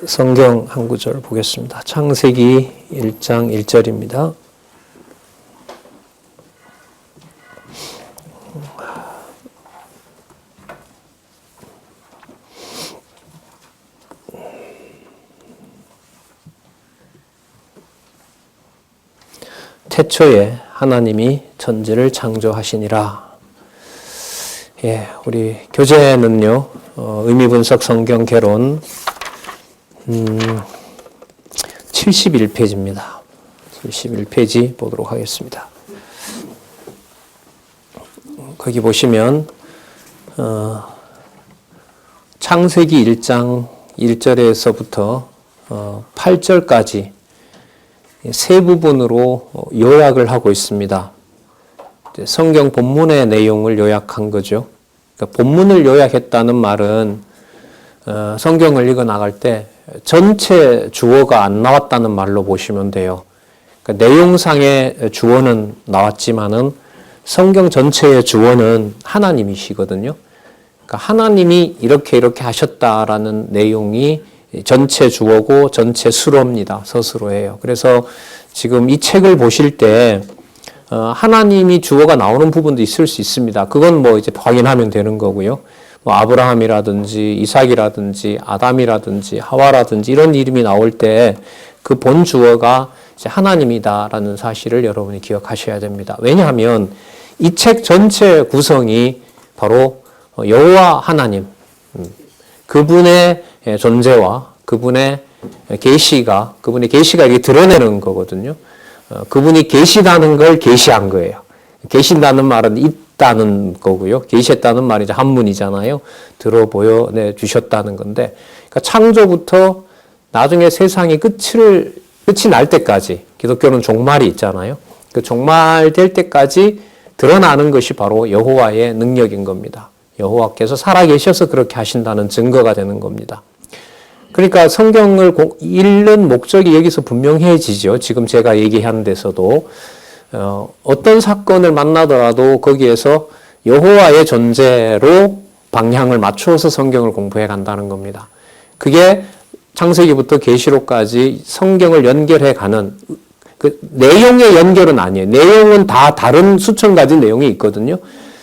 성경 한 구절 보겠습니다. 창세기 1장 1절입니다. 태초에 하나님이 천지를 창조하시니라. 우리 교재는요, 의미분석 성경 개론 71페이지입니다. 71페이지 보도록 하겠습니다. 거기 보시면 창세기 1장 1절에서부터 8절까지 세 부분으로 요약을 하고 있습니다. 성경 본문의 내용을 요약한 거죠. 그러니까 본문을 요약했다는 말은 성경을 읽어 나갈 때 전체 주어가 안 나왔다는 말로 보시면 돼요. 그러니까 내용상의 주어는 나왔지만은 성경 전체의 주어는 하나님이시거든요. 그러니까 하나님이 이렇게 하셨다라는 내용이 전체 주어고 전체 수로입니다. 서술어예요. 그래서 지금 이 책을 보실 때 하나님이 주어가 나오는 부분도 있을 수 있습니다. 그건 이제 확인하면 되는 거고요. 아브라함이라든지 이삭이라든지 아담이라든지 하와라든지 이런 이름이 나올 때 그 본 주어가 이제 하나님이다라는 사실을 여러분이 기억하셔야 됩니다. 왜냐하면 이 책 전체 구성이 바로 여호와 하나님, 그분의 존재와 그분의 계시가 이렇게 드러내는 거거든요. 그분이 계시다는 걸 계시한 거예요. 계신다는 말은 있다는 거고요. 계시했다는 말이 이제 한문이잖아요. 들어 보여 주셨다는 건데, 그러니까 창조부터 나중에 세상이 끝이 날 때까지, 기독교는 종말이 있잖아요. 그 종말될 때까지 드러나는 것이 바로 여호와의 능력인 겁니다. 여호와께서 살아계셔서 그렇게 하신다는 증거가 되는 겁니다. 그러니까 성경을 읽는 목적이 여기서 분명해지죠. 지금 제가 얘기하는 데서도 어떤 사건을 만나더라도 거기에서 여호와의 존재로 방향을 맞추어서 성경을 공부해 간다는 겁니다. 그게 창세기부터 계시록까지 성경을 연결해 가는 그 내용의 연결은 아니에요. 내용은 다 다른 수천 가지 내용이 있거든요.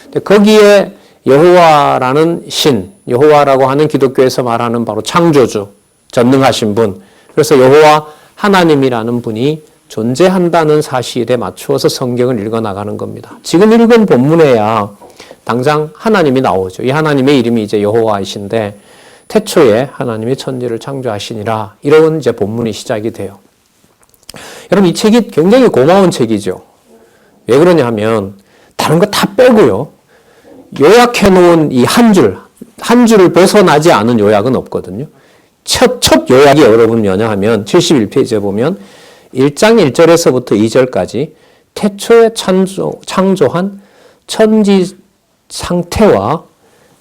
근데 거기에 여호와라는 신, 여호와라고 하는 기독교에서 말하는 바로 창조주, 전능하신 분, 그래서 여호와 하나님이라는 분이 존재한다는 사실에 맞추어서 성경을 읽어나가는 겁니다. 지금 읽은 본문에야 당장 하나님이 나오죠. 이 하나님의 이름이 이제 여호와이신데 태초에 하나님이 천지를 창조하시니라, 이런 이제 본문이 시작이 돼요. 여러분, 이 책이 굉장히 고마운 책이죠. 왜 그러냐 하면 다른 거 다 빼고요, 요약해 놓은 이 한 줄을 벗어나지 않은 요약은 없거든요. 첫 요약이 여러분 뭐냐하면 71페이지에 보면 1장 1절에서부터 2절까지 태초에 창조한 천지 상태와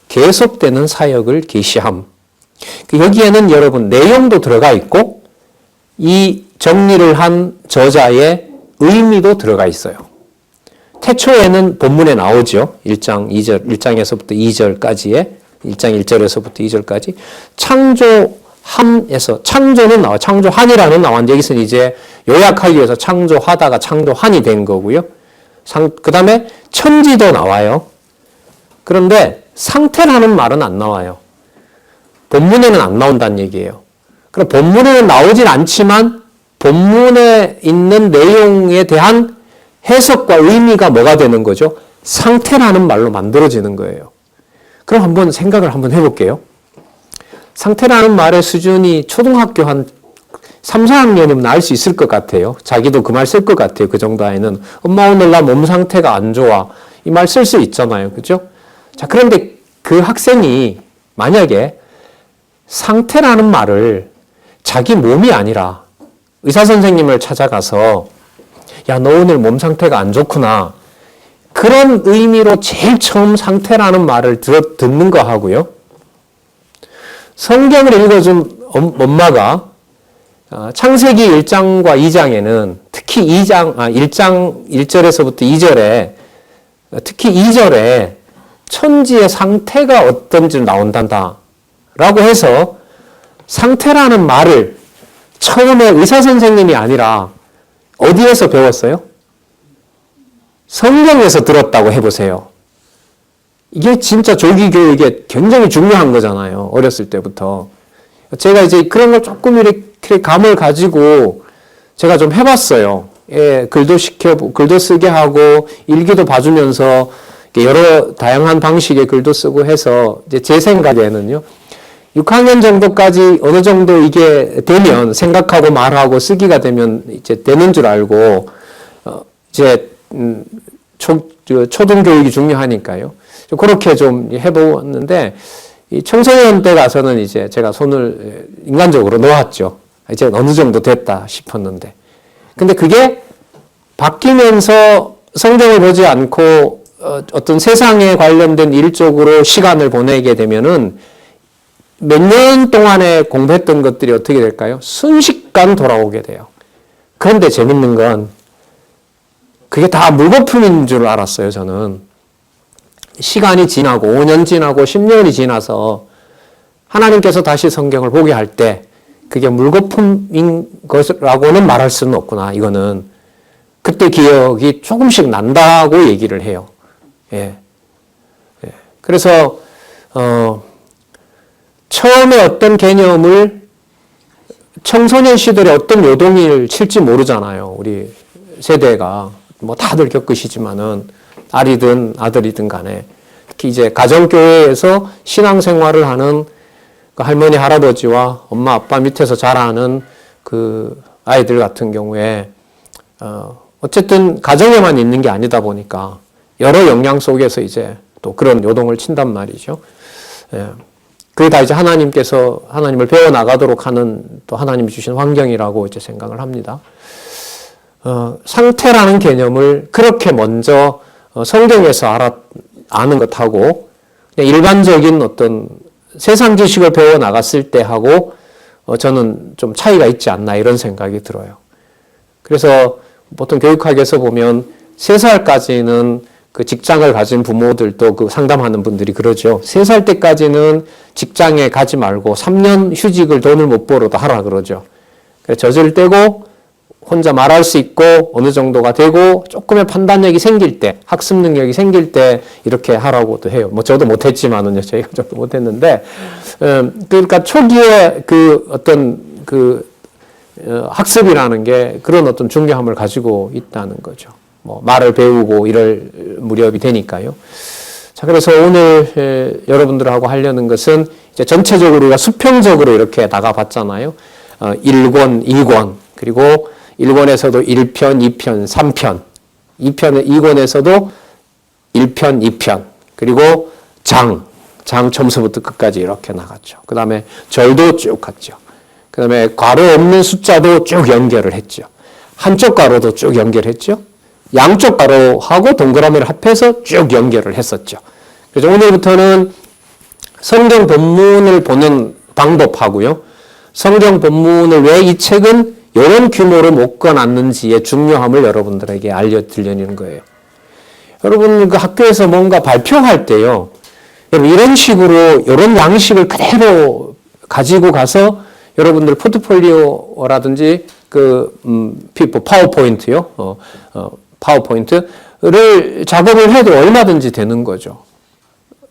계속되는 사역을 계시함. 여기에는 여러분 내용도 들어가 있고 이 정리를 한 저자의 의미도 들어가 있어요. 태초에는 본문에 나오죠. 1장에서부터 2절까지의 1장 1절에서부터 2절까지 창조함에서 창조는 나와, 창조한이라는 나왔는데 여기서는 이제 요약하기 위해서 창조하다가 창조한이 된 거고요. 그 다음에 천지도 나와요. 그런데 상태라는 말은 안 나와요. 본문에는 안 나온다는 얘기예요. 그럼 본문에는 나오진 않지만 본문에 있는 내용에 대한 해석과 의미가 뭐가 되는 거죠? 상태라는 말로 만들어지는 거예요. 그럼 한번 생각을 한번 해볼게요. 상태라는 말의 수준이 초등학교 한 3, 4학년이면 알 수 있을 것 같아요. 자기도 그 말 쓸 것 같아요. 그 정도 아이는. 엄마 오늘 나 몸 상태가 안 좋아. 이 말 쓸 수 있잖아요. 그죠? 자, 그런데 그 학생이 만약에 상태라는 말을 자기 몸이 아니라 의사 선생님을 찾아가서 야, 너 오늘 몸 상태가 안 좋구나, 그런 의미로 제일 처음 상태라는 말을 듣는 거 하고요, 성경을 읽어준 엄마가 창세기 1장과 2장에는 특히 1장 1절에서부터 2절에 특히 2절에 천지의 상태가 어떤지 나온단다 라고 해서 상태라는 말을 처음에 의사 선생님이 아니라 어디에서 배웠어요? 성경에서 들었다고 해보세요. 이게 진짜 조기 교육에 굉장히 중요한 거잖아요. 어렸을 때부터. 제가 이제 그런 걸 조금 이렇게 감을 가지고 제가 좀 해봤어요. 예, 글도 쓰게 하고 일기도 봐주면서 여러 다양한 방식의 글도 쓰고 해서 이제 제 생각에는요. 6학년 정도까지 어느 정도 이게 되면 생각하고 말하고 쓰기가 되면 이제 되는 줄 알고 이제 초등교육이 중요하니까요. 그렇게 좀 해보았는데 이 청소년 때 가서는 이제 제가 손을 인간적으로 놓았죠. 이제 어느 정도 됐다 싶었는데. 근데 그게 바뀌면서 성경을 보지 않고 어떤 세상에 관련된 일 쪽으로 시간을 보내게 되면은 몇 년 동안에 공부했던 것들이 어떻게 될까요? 순식간 돌아오게 돼요. 그런데 재밌는 건 그게 다 물거품인 줄 알았어요, 저는. 시간이 지나고 5년 지나고 10년이 지나서 하나님께서 다시 성경을 보게 할 때 그게 물거품인 것이라고는 말할 수는 없구나. 이거는 그때 기억이 조금씩 난다고 얘기를 해요. 예. 예. 그래서 처음에 어떤 개념을 청소년 시절에 어떤 요동을 칠지 모르잖아요. 우리 세대가 뭐 다들 겪으시지만은 딸이든 아들이든 간에 특히 이제 가정교회에서 신앙생활을 하는 그 할머니 할아버지와 엄마 아빠 밑에서 자라는 그 아이들 같은 경우에 어쨌든 가정에만 있는 게 아니다 보니까 여러 영향 속에서 이제 또 그런 요동을 친단 말이죠. 예. 그게 다 이제 하나님께서 하나님을 배워 나가도록 하는 또 하나님이 주신 환경이라고 이제 생각을 합니다. 상태라는 개념을 그렇게 먼저 성경에서 아는 것하고 일반적인 어떤 세상 지식을 배워 나갔을 때 하고 저는 좀 차이가 있지 않나 이런 생각이 들어요. 그래서 보통 교육학에서 보면 3살까지는 그 직장을 가진 부모들도 그 상담하는 분들이 그러죠. 3살 때까지는 직장에 가지 말고 3년 휴직을 돈을 못 벌어도 하라 그러죠. 그래서 젖을 떼고 혼자 말할 수 있고 어느 정도가 되고 조금의 판단력이 생길 때, 학습 능력이 생길 때 이렇게 하라고도 해요. 뭐 저도 못했지만은요, 저희가 저도 못했는데, 그러니까 초기에 그 어떤 학습이라는 게 그런 어떤 중요함을 가지고 있다는 거죠. 뭐 말을 배우고 이럴 무렵이 되니까요. 자, 그래서 오늘 여러분들하고 하려는 것은 이제 전체적으로 우리가 수평적으로 이렇게 나가봤잖아요. 1권, 2권, 그리고 1권에서도 1편, 2편, 3편, 2권에서도 1편, 2편, 그리고 장 처음서부터 끝까지 이렇게 나갔죠. 그 다음에 절도 쭉 갔죠. 그 다음에 괄호 없는 숫자도 쭉 연결을 했죠. 한쪽 괄호도 쭉 연결했죠. 양쪽 괄호하고 동그라미를 합해서 쭉 연결을 했었죠. 그래서 오늘부터는 성경 본문을 보는 방법하고요. 성경 본문을 왜 이 책은 이런 규모로 묶어놨는지의 중요함을 여러분들에게 알려드리려는 거예요. 여러분 그 학교에서 뭔가 발표할 때요. 여러분 이런 식으로 이런 양식을 그대로 가지고 가서 여러분들 포트폴리오라든지 파워포인트요. 파워포인트를 작업을 해도 얼마든지 되는 거죠.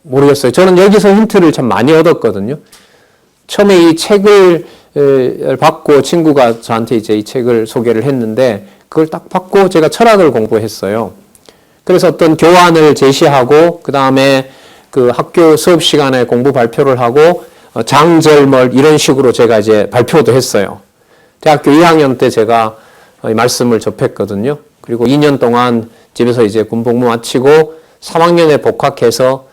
모르겠어요. 저는 여기서 힌트를 참 많이 얻었거든요. 처음에 이 책을 받고 친구가 저한테 이제 이 책을 소개를 했는데 그걸 딱 받고 제가 철학을 공부했어요. 그래서 어떤 교환을 제시하고 그 다음에 그 학교 수업 시간에 공부 발표를 하고 장절멀 이런 식으로 제가 이제 발표도 했어요. 대학교 2학년 때 제가 말씀을 접했거든요. 그리고 2년 동안 집에서 이제 군복무 마치고 3학년에 복학해서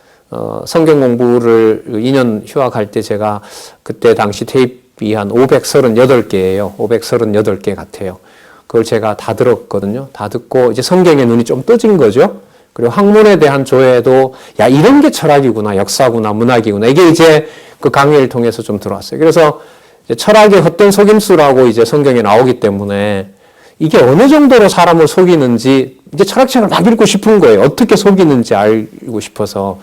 성경 공부를 2년 휴학할 때 제가 그때 당시 테이프이 한 538개예요. 538개 같아요. 그걸 제가 다 들었거든요. 다 듣고 이제 성경에 눈이 좀 떠진 거죠. 그리고 학문에 대한 조회도 야 이런 게 철학이구나, 역사구나, 문학이구나. 이게 이제 그 강의를 통해서 좀 들어왔어요. 그래서 이제 철학의 헛된 속임수라고 이제 성경에 나오기 때문에 이게 어느 정도로 사람을 속이는지 이제 철학책을 막 읽고 싶은 거예요. 어떻게 속이는지 알고 싶어서.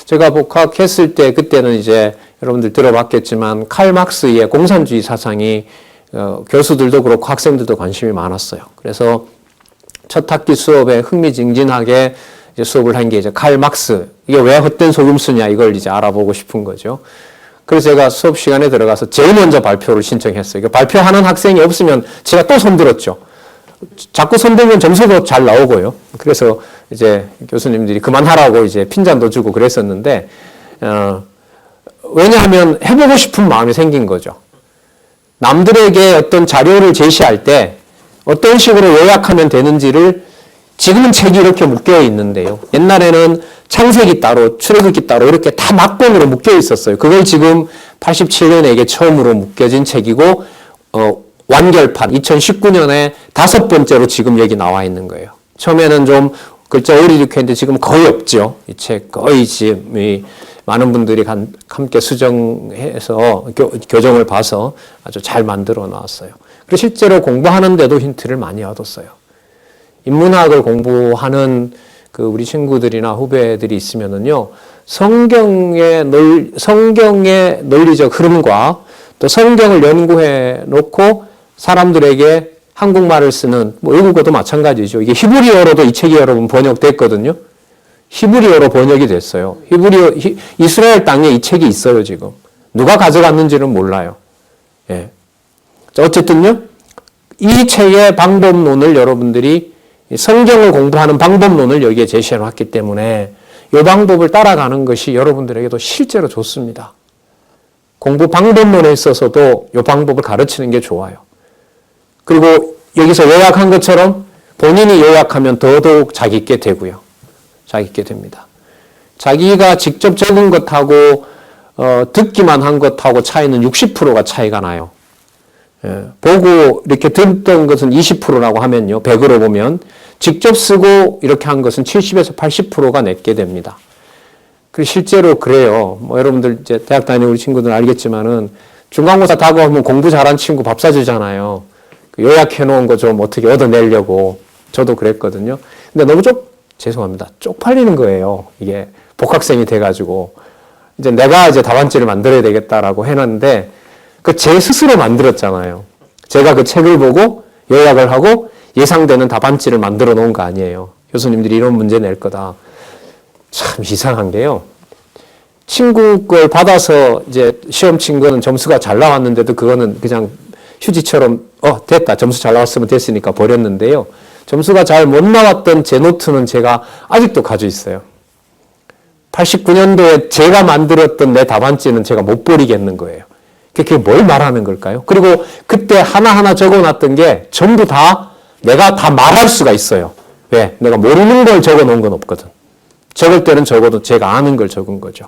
제가 복학했을 때 그때는 이제 여러분들 들어봤겠지만 칼 막스의 공산주의 사상이 교수들도 그렇고 학생들도 관심이 많았어요. 그래서 첫 학기 수업에 흥미진진하게 이제 수업을 한 게 이제 칼 막스. 이게 왜 헛된 속임수냐 이걸 이제 알아보고 싶은 거죠. 그래서 제가 수업 시간에 들어가서 제일 먼저 발표를 신청했어요. 발표하는 학생이 없으면 제가 또 손들었죠. 자꾸 손들면 점수도 잘 나오고요. 그래서 이제 교수님들이 그만하라고 이제 핀잔도 주고 그랬었는데, 왜냐하면 해보고 싶은 마음이 생긴 거죠. 남들에게 어떤 자료를 제시할 때 어떤 식으로 요약하면 되는지를 지금은 책이 이렇게 묶여 있는데요. 옛날에는 창세기 따로, 출애굽기 따로 이렇게 다 막본으로 묶여 있었어요. 그걸 지금 87년에 이게 처음으로 묶여진 책이고, 완결판 2019년에 5번째로 지금 여기 나와 있는 거예요. 처음에는 좀 글자 오리게 했는데 지금 거의 없죠. 이 책 거의 지금 많은 분들이 함께 수정해서 교정을 봐서 아주 잘 만들어 놨어요. 그리고 실제로 공부하는데도 힌트를 많이 얻었어요. 인문학을 공부하는 그 우리 친구들이나 후배들이 있으면은요, 성경의 논리적 흐름과 또 성경을 연구해 놓고 사람들에게 한국말을 쓰는, 외국어도 마찬가지죠. 이게 히브리어로도 이 책이 여러분 번역됐거든요. 히브리어로 번역이 됐어요. 이스라엘 땅에 이 책이 있어요, 지금. 누가 가져갔는지는 몰라요. 예. 어쨌든요, 이 책의 방법론을 여러분들이 성경을 공부하는 방법론을 여기에 제시해 놨기 때문에 이 방법을 따라가는 것이 여러분들에게도 실제로 좋습니다. 공부 방법론에 있어서도 이 방법을 가르치는 게 좋아요. 그리고 여기서 요약한 것처럼 본인이 요약하면 더더욱 자기 있게 되고요. 자기 있게 됩니다. 자기가 직접 적은 것하고 듣기만 한 것하고 차이는 60%가 차이가 나요. 보고 이렇게 듣던 것은 20%라고 하면요. 100으로 보면 직접 쓰고 이렇게 한 것은 70에서 80%가 내게 됩니다. 그리고 실제로 그래요. 여러분들 이제 대학 다니는 우리 친구들은 알겠지만은 중간고사 다가오면 공부 잘한 친구 밥 사주잖아요. 요약해 놓은 거 좀 어떻게 얻어내려고. 저도 그랬거든요. 근데 너무 죄송합니다. 쪽팔리는 거예요. 이게 복학생이 돼가지고. 이제 내가 이제 답안지를 만들어야 되겠다라고 해놨는데, 제 스스로 만들었잖아요. 제가 그 책을 보고 요약을 하고 예상되는 답안지를 만들어 놓은 거 아니에요. 교수님들이 이런 문제 낼 거다. 참 이상한 게요. 친구 걸 받아서 이제 시험 친 거는 점수가 잘 나왔는데도 그거는 그냥 휴지처럼 됐다. 점수 잘 나왔으면 됐으니까 버렸는데요. 점수가 잘 못 나왔던 제 노트는 제가 아직도 가지고 있어요. 89년도에 제가 만들었던 내 답안지는 제가 못 버리겠는 거예요. 그게 뭘 말하는 걸까요? 그리고 그때 하나하나 적어놨던 게 전부 다 내가 다 말할 수가 있어요. 왜? 내가 모르는 걸 적어놓은 건 없거든. 적을 때는 적어도 제가 아는 걸 적은 거죠.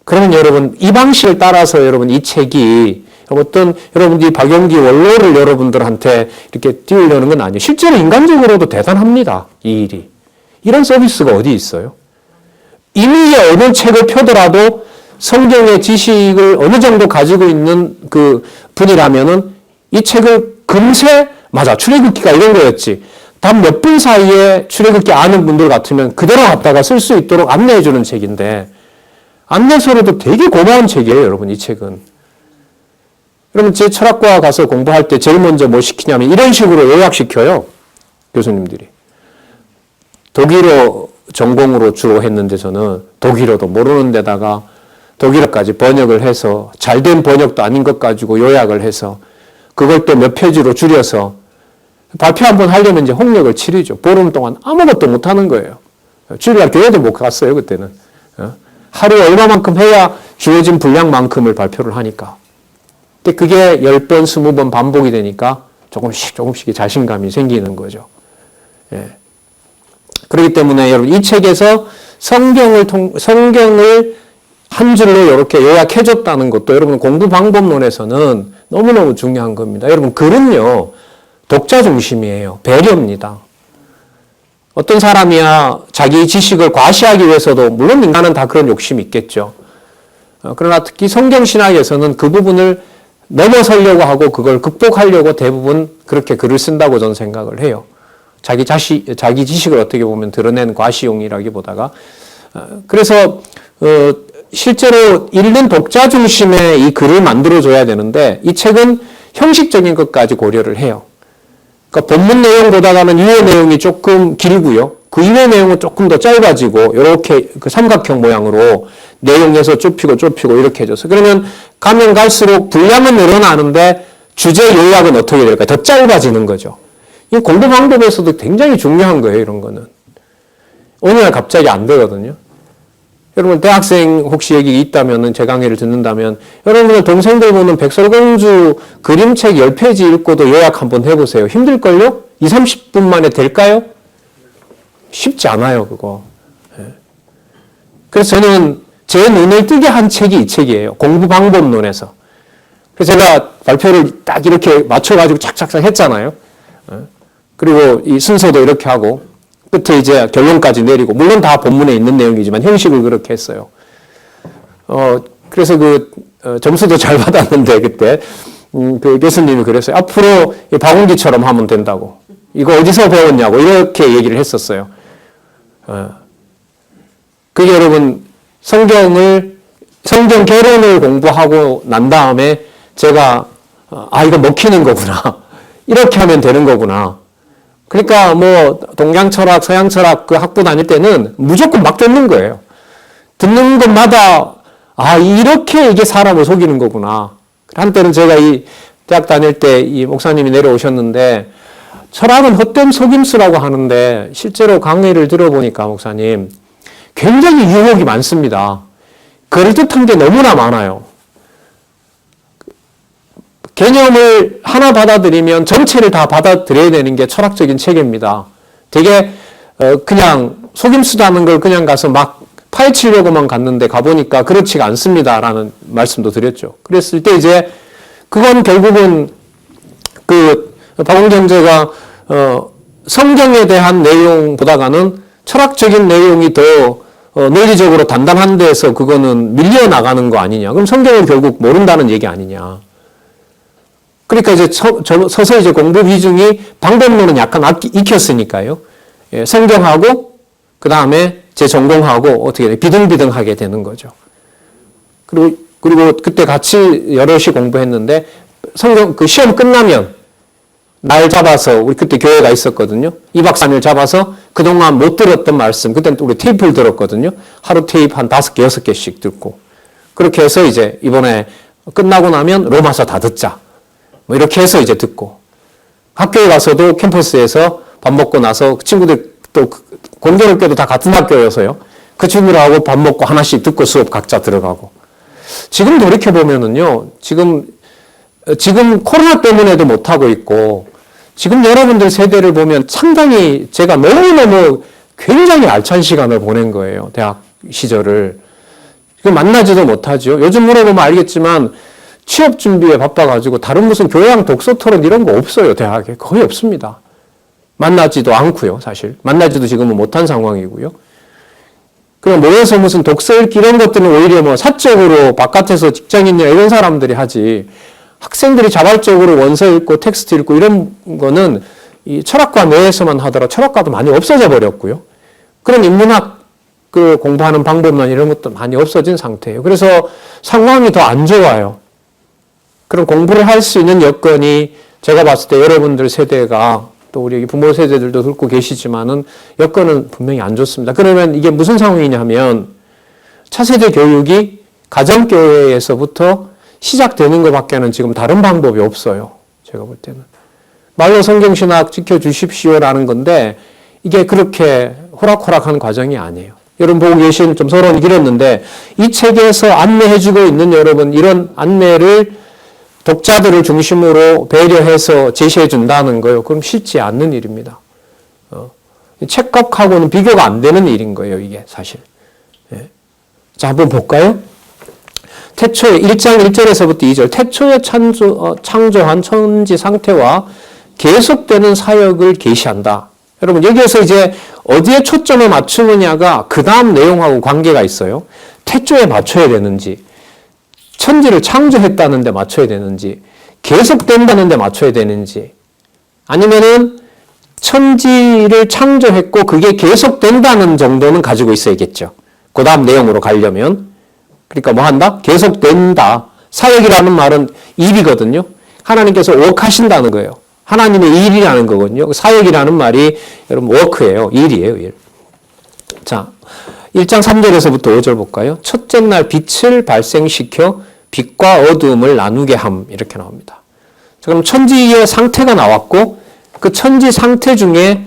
그러면 여러분, 이 방식을 따라서 여러분 이 책이 여러분들이 박용기 원로를 여러분들한테 이렇게 띄우려는 건 아니에요. 실제로 인간적으로도 대단합니다. 이 일이. 이런 서비스가 어디 있어요? 이미 어느 책을 펴더라도 성경의 지식을 어느 정도 가지고 있는 그 분이라면은 이 책을 금세, 맞아, 출애굽기가 이런 거였지. 단 몇 분 사이에 출애굽기 아는 분들 같으면 그대로 갖다가 쓸 수 있도록 안내해 주는 책인데, 안내서로도 되게 고마운 책이에요, 여러분, 이 책은. 여러분, 제 철학과 가서 공부할 때 제일 먼저 뭘 시키냐면 이런 식으로 요약시켜요, 교수님들이. 독일어 전공으로 주로 했는데 저는 독일어도 모르는 데다가 독일어까지 번역을 해서 잘된 번역도 아닌 것 가지고 요약을 해서 그걸 또 몇 페이지로 줄여서 발표 한번 하려면 이제 홍역을 치르죠. 보름 동안 아무것도 못 하는 거예요. 주일날 교회도 못 갔어요, 그때는. 하루에 얼마만큼 해야 주어진 분량만큼을 발표를 하니까. 근데 그게 10번, 20번 반복이 되니까 조금씩 자신감이 생기는 거죠. 예. 그렇기 때문에 여러분, 이 책에서 성경을 한 줄로 이렇게 요약해줬다는 것도 여러분 공부 방법론에서는 너무너무 중요한 겁니다. 여러분, 글은요, 독자 중심이에요. 배려입니다. 어떤 사람이야 자기 지식을 과시하기 위해서도, 물론 인간은 다 그런 욕심이 있겠죠. 그러나 특히 성경신학에서는 그 부분을 넘어서려고 하고 그걸 극복하려고 대부분 그렇게 글을 쓴다고 저는 생각을 해요. 자기 지식을 어떻게 보면 드러낸 과시용이라기보다가. 그래서 실제로 읽는 독자 중심의 이 글을 만들어줘야 되는데 이 책은 형식적인 것까지 고려를 해요. 그러니까 본문 내용보다는 이외 내용이 조금 길고요. 그 이외 내용은 조금 더 짧아지고 이렇게 그 삼각형 모양으로 내용에서 좁히고 이렇게 해줘서 그러면 가면 갈수록 분량은 늘어나는데 주제 요약은 어떻게 될까요? 더 짧아지는 거죠. 이 공부 방법에서도 굉장히 중요한 거예요. 이런 거는. 어느 날 갑자기 안 되거든요. 여러분 대학생 혹시 여기 있다면 제 강의를 듣는다면 여러분들 동생들 보는 백설공주 그림책 10페이지 읽고도 요약 한번 해보세요. 힘들걸요? 20, 30분 만에 될까요? 쉽지 않아요. 그거. 그래서 저는 제 눈을 뜨게 한 책이 이 책이에요. 공부 방법론에서. 그래서 제가 발표를 딱 이렇게 맞춰가지고 착착착 했잖아요. 그리고 이 순서도 이렇게 하고 끝에 이제 결론까지 내리고 물론 다 본문에 있는 내용이지만 형식을 그렇게 했어요. 그래서 점수도 잘 받았는데 그때 그 교수님이 그랬어요. 앞으로 박운기처럼 하면 된다고. 이거 어디서 배웠냐고 이렇게 얘기를 했었어요. 그게 여러분 성경 개론을 공부하고 난 다음에 제가 이거 먹히는 거구나. 이렇게 하면 되는 거구나. 그러니까 뭐 동양 철학, 서양 철학 그 학부 다닐 때는 무조건 막 듣는 거예요. 듣는 것마다 이렇게 이게 사람을 속이는 거구나. 한때는 제가 이 대학 다닐 때 이 목사님이 내려오셨는데 철학은 헛된 속임수라고 하는데 실제로 강의를 들어보니까 목사님 굉장히 유혹이 많습니다. 그럴듯한 게 너무나 많아요. 개념을 하나 받아들이면 전체를 다 받아들여야 되는 게 철학적인 체계입니다. 되게 그냥 속임수다는 걸 그냥 가서 막 파헤치려고만 갔는데 가보니까 그렇지가 않습니다라는 말씀도 드렸죠. 그랬을 때 이제 그건 결국은 박원경제가 성경에 대한 내용보다는 철학적인 내용이 더 논리적으로 단단한 데서 그거는 밀려나가는 거 아니냐. 그럼 성경을 결국 모른다는 얘기 아니냐. 그러니까 이제 서서히 이제 공부 비중이 방법론은 약간 익혔으니까요. 예, 성경하고 그 다음에 제 전공하고 어떻게 돼? 비등비등하게 되는 거죠. 그리고 그때 같이 여럿이 공부했는데 성경 그 시험 끝나면 날 잡아서 우리 그때 교회가 있었거든요. 2박 3일 잡아서 그동안 못 들었던 말씀 그때는 우리 테이프를 들었거든요. 하루 테이프 한 5개, 6개씩 듣고 그렇게 해서 이제 이번에 끝나고 나면 로마서 다 듣자. 뭐 이렇게 해서 이제 듣고 학교에 가서도 캠퍼스에서 밥 먹고 나서 친구들 또 공교롭게도 다 같은 학교여서요. 그 친구들하고 밥 먹고 하나씩 듣고 수업 각자 들어가고 지금 돌이켜보면은요. 지금 코로나 때문에도 못하고 있고 지금 여러분들 세대를 보면 상당히 제가 너무너무 굉장히 알찬 시간을 보낸 거예요. 대학 시절을. 만나지도 못하죠. 요즘 물어보면 알겠지만 취업 준비에 바빠가지고 다른 무슨 교양 독서 토론 이런 거 없어요. 대학에. 거의 없습니다. 만나지도 않고요. 사실. 만나지도 지금은 못한 상황이고요. 그냥 모여서 무슨 독서 읽기 이런 것들은 오히려 뭐 사적으로 바깥에서 직장인이나 이런 사람들이 하지 학생들이 자발적으로 원서 읽고 텍스트 읽고 이런 거는 이 철학과 내에서만 하더라 철학과도 많이 없어져 버렸고요. 그런 인문학 그 공부하는 방법론 이런 것도 많이 없어진 상태예요. 그래서 상황이 더 안 좋아요. 그런 공부를 할 수 있는 여건이 제가 봤을 때 여러분들 세대가 또 우리 부모 세대들도 듣고 계시지만은 여건은 분명히 안 좋습니다. 그러면 이게 무슨 상황이냐 하면 차세대 교육이 가정교회에서부터 시작되는 것밖에는 지금 다른 방법이 없어요. 제가 볼 때는. 말로 성경신학 지켜주십시오라는 건데 이게 그렇게 호락호락한 과정이 아니에요. 여러분 보고 계신 좀 서론이 길었는데 이 책에서 안내해주고 있는 여러분 이런 안내를 독자들을 중심으로 배려해서 제시해 준다는 거예요. 그럼 쉽지 않는 일입니다. 책값하고는 비교가 안 되는 일인 거예요. 이게 사실. 예. 자, 한번 볼까요? 태초에 1장 1절에서부터 2절 태초에 창조한 천지 상태와 계속되는 사역을 계시한다. 여러분 여기에서 이제 어디에 초점을 맞추느냐가 그 다음 내용하고 관계가 있어요. 태초에 맞춰야 되는지 천지를 창조했다는 데 맞춰야 되는지 계속된다는 데 맞춰야 되는지 아니면은 천지를 창조했고 그게 계속된다는 정도는 가지고 있어야겠죠. 그 다음 내용으로 가려면 그러니까 뭐 한다? 계속된다. 사역이라는 말은 일이거든요. 하나님께서 워크하신다는 거예요. 하나님의 일이라는 거거든요. 사역이라는 말이 여러분 워크예요. 일이에요. 일. 자, 1장 3절에서부터 5절 볼까요? 첫째 날 빛을 발생시켜 빛과 어두움을 나누게 함. 이렇게 나옵니다. 자, 그럼 천지의 상태가 나왔고 그 천지 상태 중에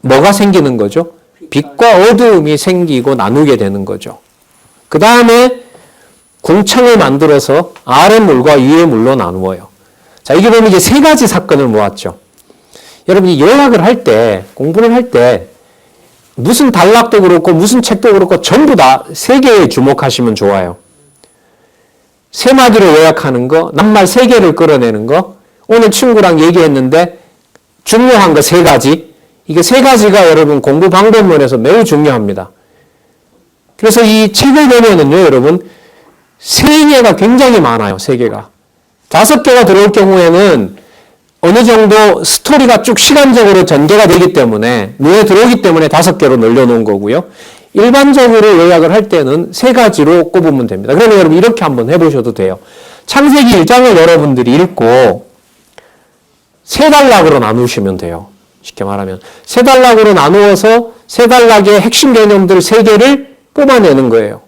뭐가 생기는 거죠? 빛과 어두움이 생기고 나누게 되는 거죠. 그 다음에 궁창을 만들어서 아래 물과 위의 물로 나누어요. 자, 이게 보면 이제 세 가지 사건을 모았죠. 여러분이 요약을 할 때, 공부를 할 때, 무슨 단락도 그렇고, 무슨 책도 그렇고, 전부 다 세 개에 주목하시면 좋아요. 세 마디로 요약하는 거, 낱말 세 개를 끌어내는 거, 오늘 친구랑 얘기했는데, 중요한 거 세 가지. 이게 세 가지가 여러분 공부 방법론에서 매우 중요합니다. 그래서 이 책을 보면은요, 여러분, 세 개가 굉장히 많아요, 세 개가. 5개가 들어올 경우에는 어느 정도 스토리가 쭉 시간적으로 전개가 되기 때문에, 눈에 들어오기 때문에 5개로 늘려놓은 거고요. 일반적으로 요약을 할 때는 세 가지로 꼽으면 됩니다. 그러면 여러분 이렇게 한번 해보셔도 돼요. 창세기 1장을 여러분들이 읽고 세 단락으로 나누시면 돼요. 쉽게 말하면. 세 단락으로 나누어서 세 단락의 핵심 개념들 세 개를 뽑아내는 거예요.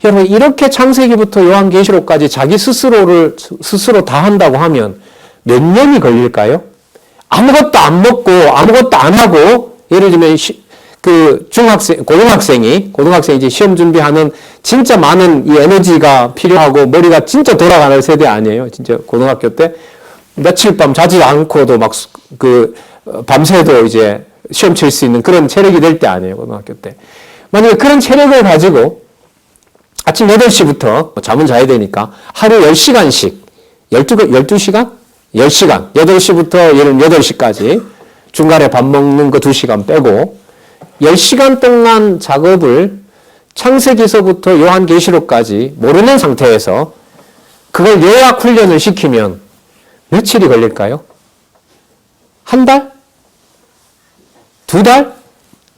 여러분 이렇게 창세기부터 요한계시록까지 자기 스스로 다 한다고 하면 몇 년이 걸릴까요? 아무것도 안 먹고 아무것도 안 하고 예를 들면 고등학생이 이제 시험 준비하는 진짜 많은 이 에너지가 필요하고 머리가 진짜 돌아가는 세대 아니에요. 진짜 고등학교 때 며칠 밤 자지 않고도 막 밤새도 이제 시험 칠 수 있는 그런 체력이 될 때 아니에요. 고등학교 때. 만약에 그런 체력을 가지고 아침 8시부터 잠은 자야 되니까 하루 10시간씩 12시간? 10시간. 8시부터 예를 8시까지 중간에 밥 먹는 거 2시간 빼고 10시간 동안 작업을 창세기서부터 요한계시록까지 모르는 상태에서 그걸 요약 훈련을 시키면 며칠이 걸릴까요? 한 달? 2달?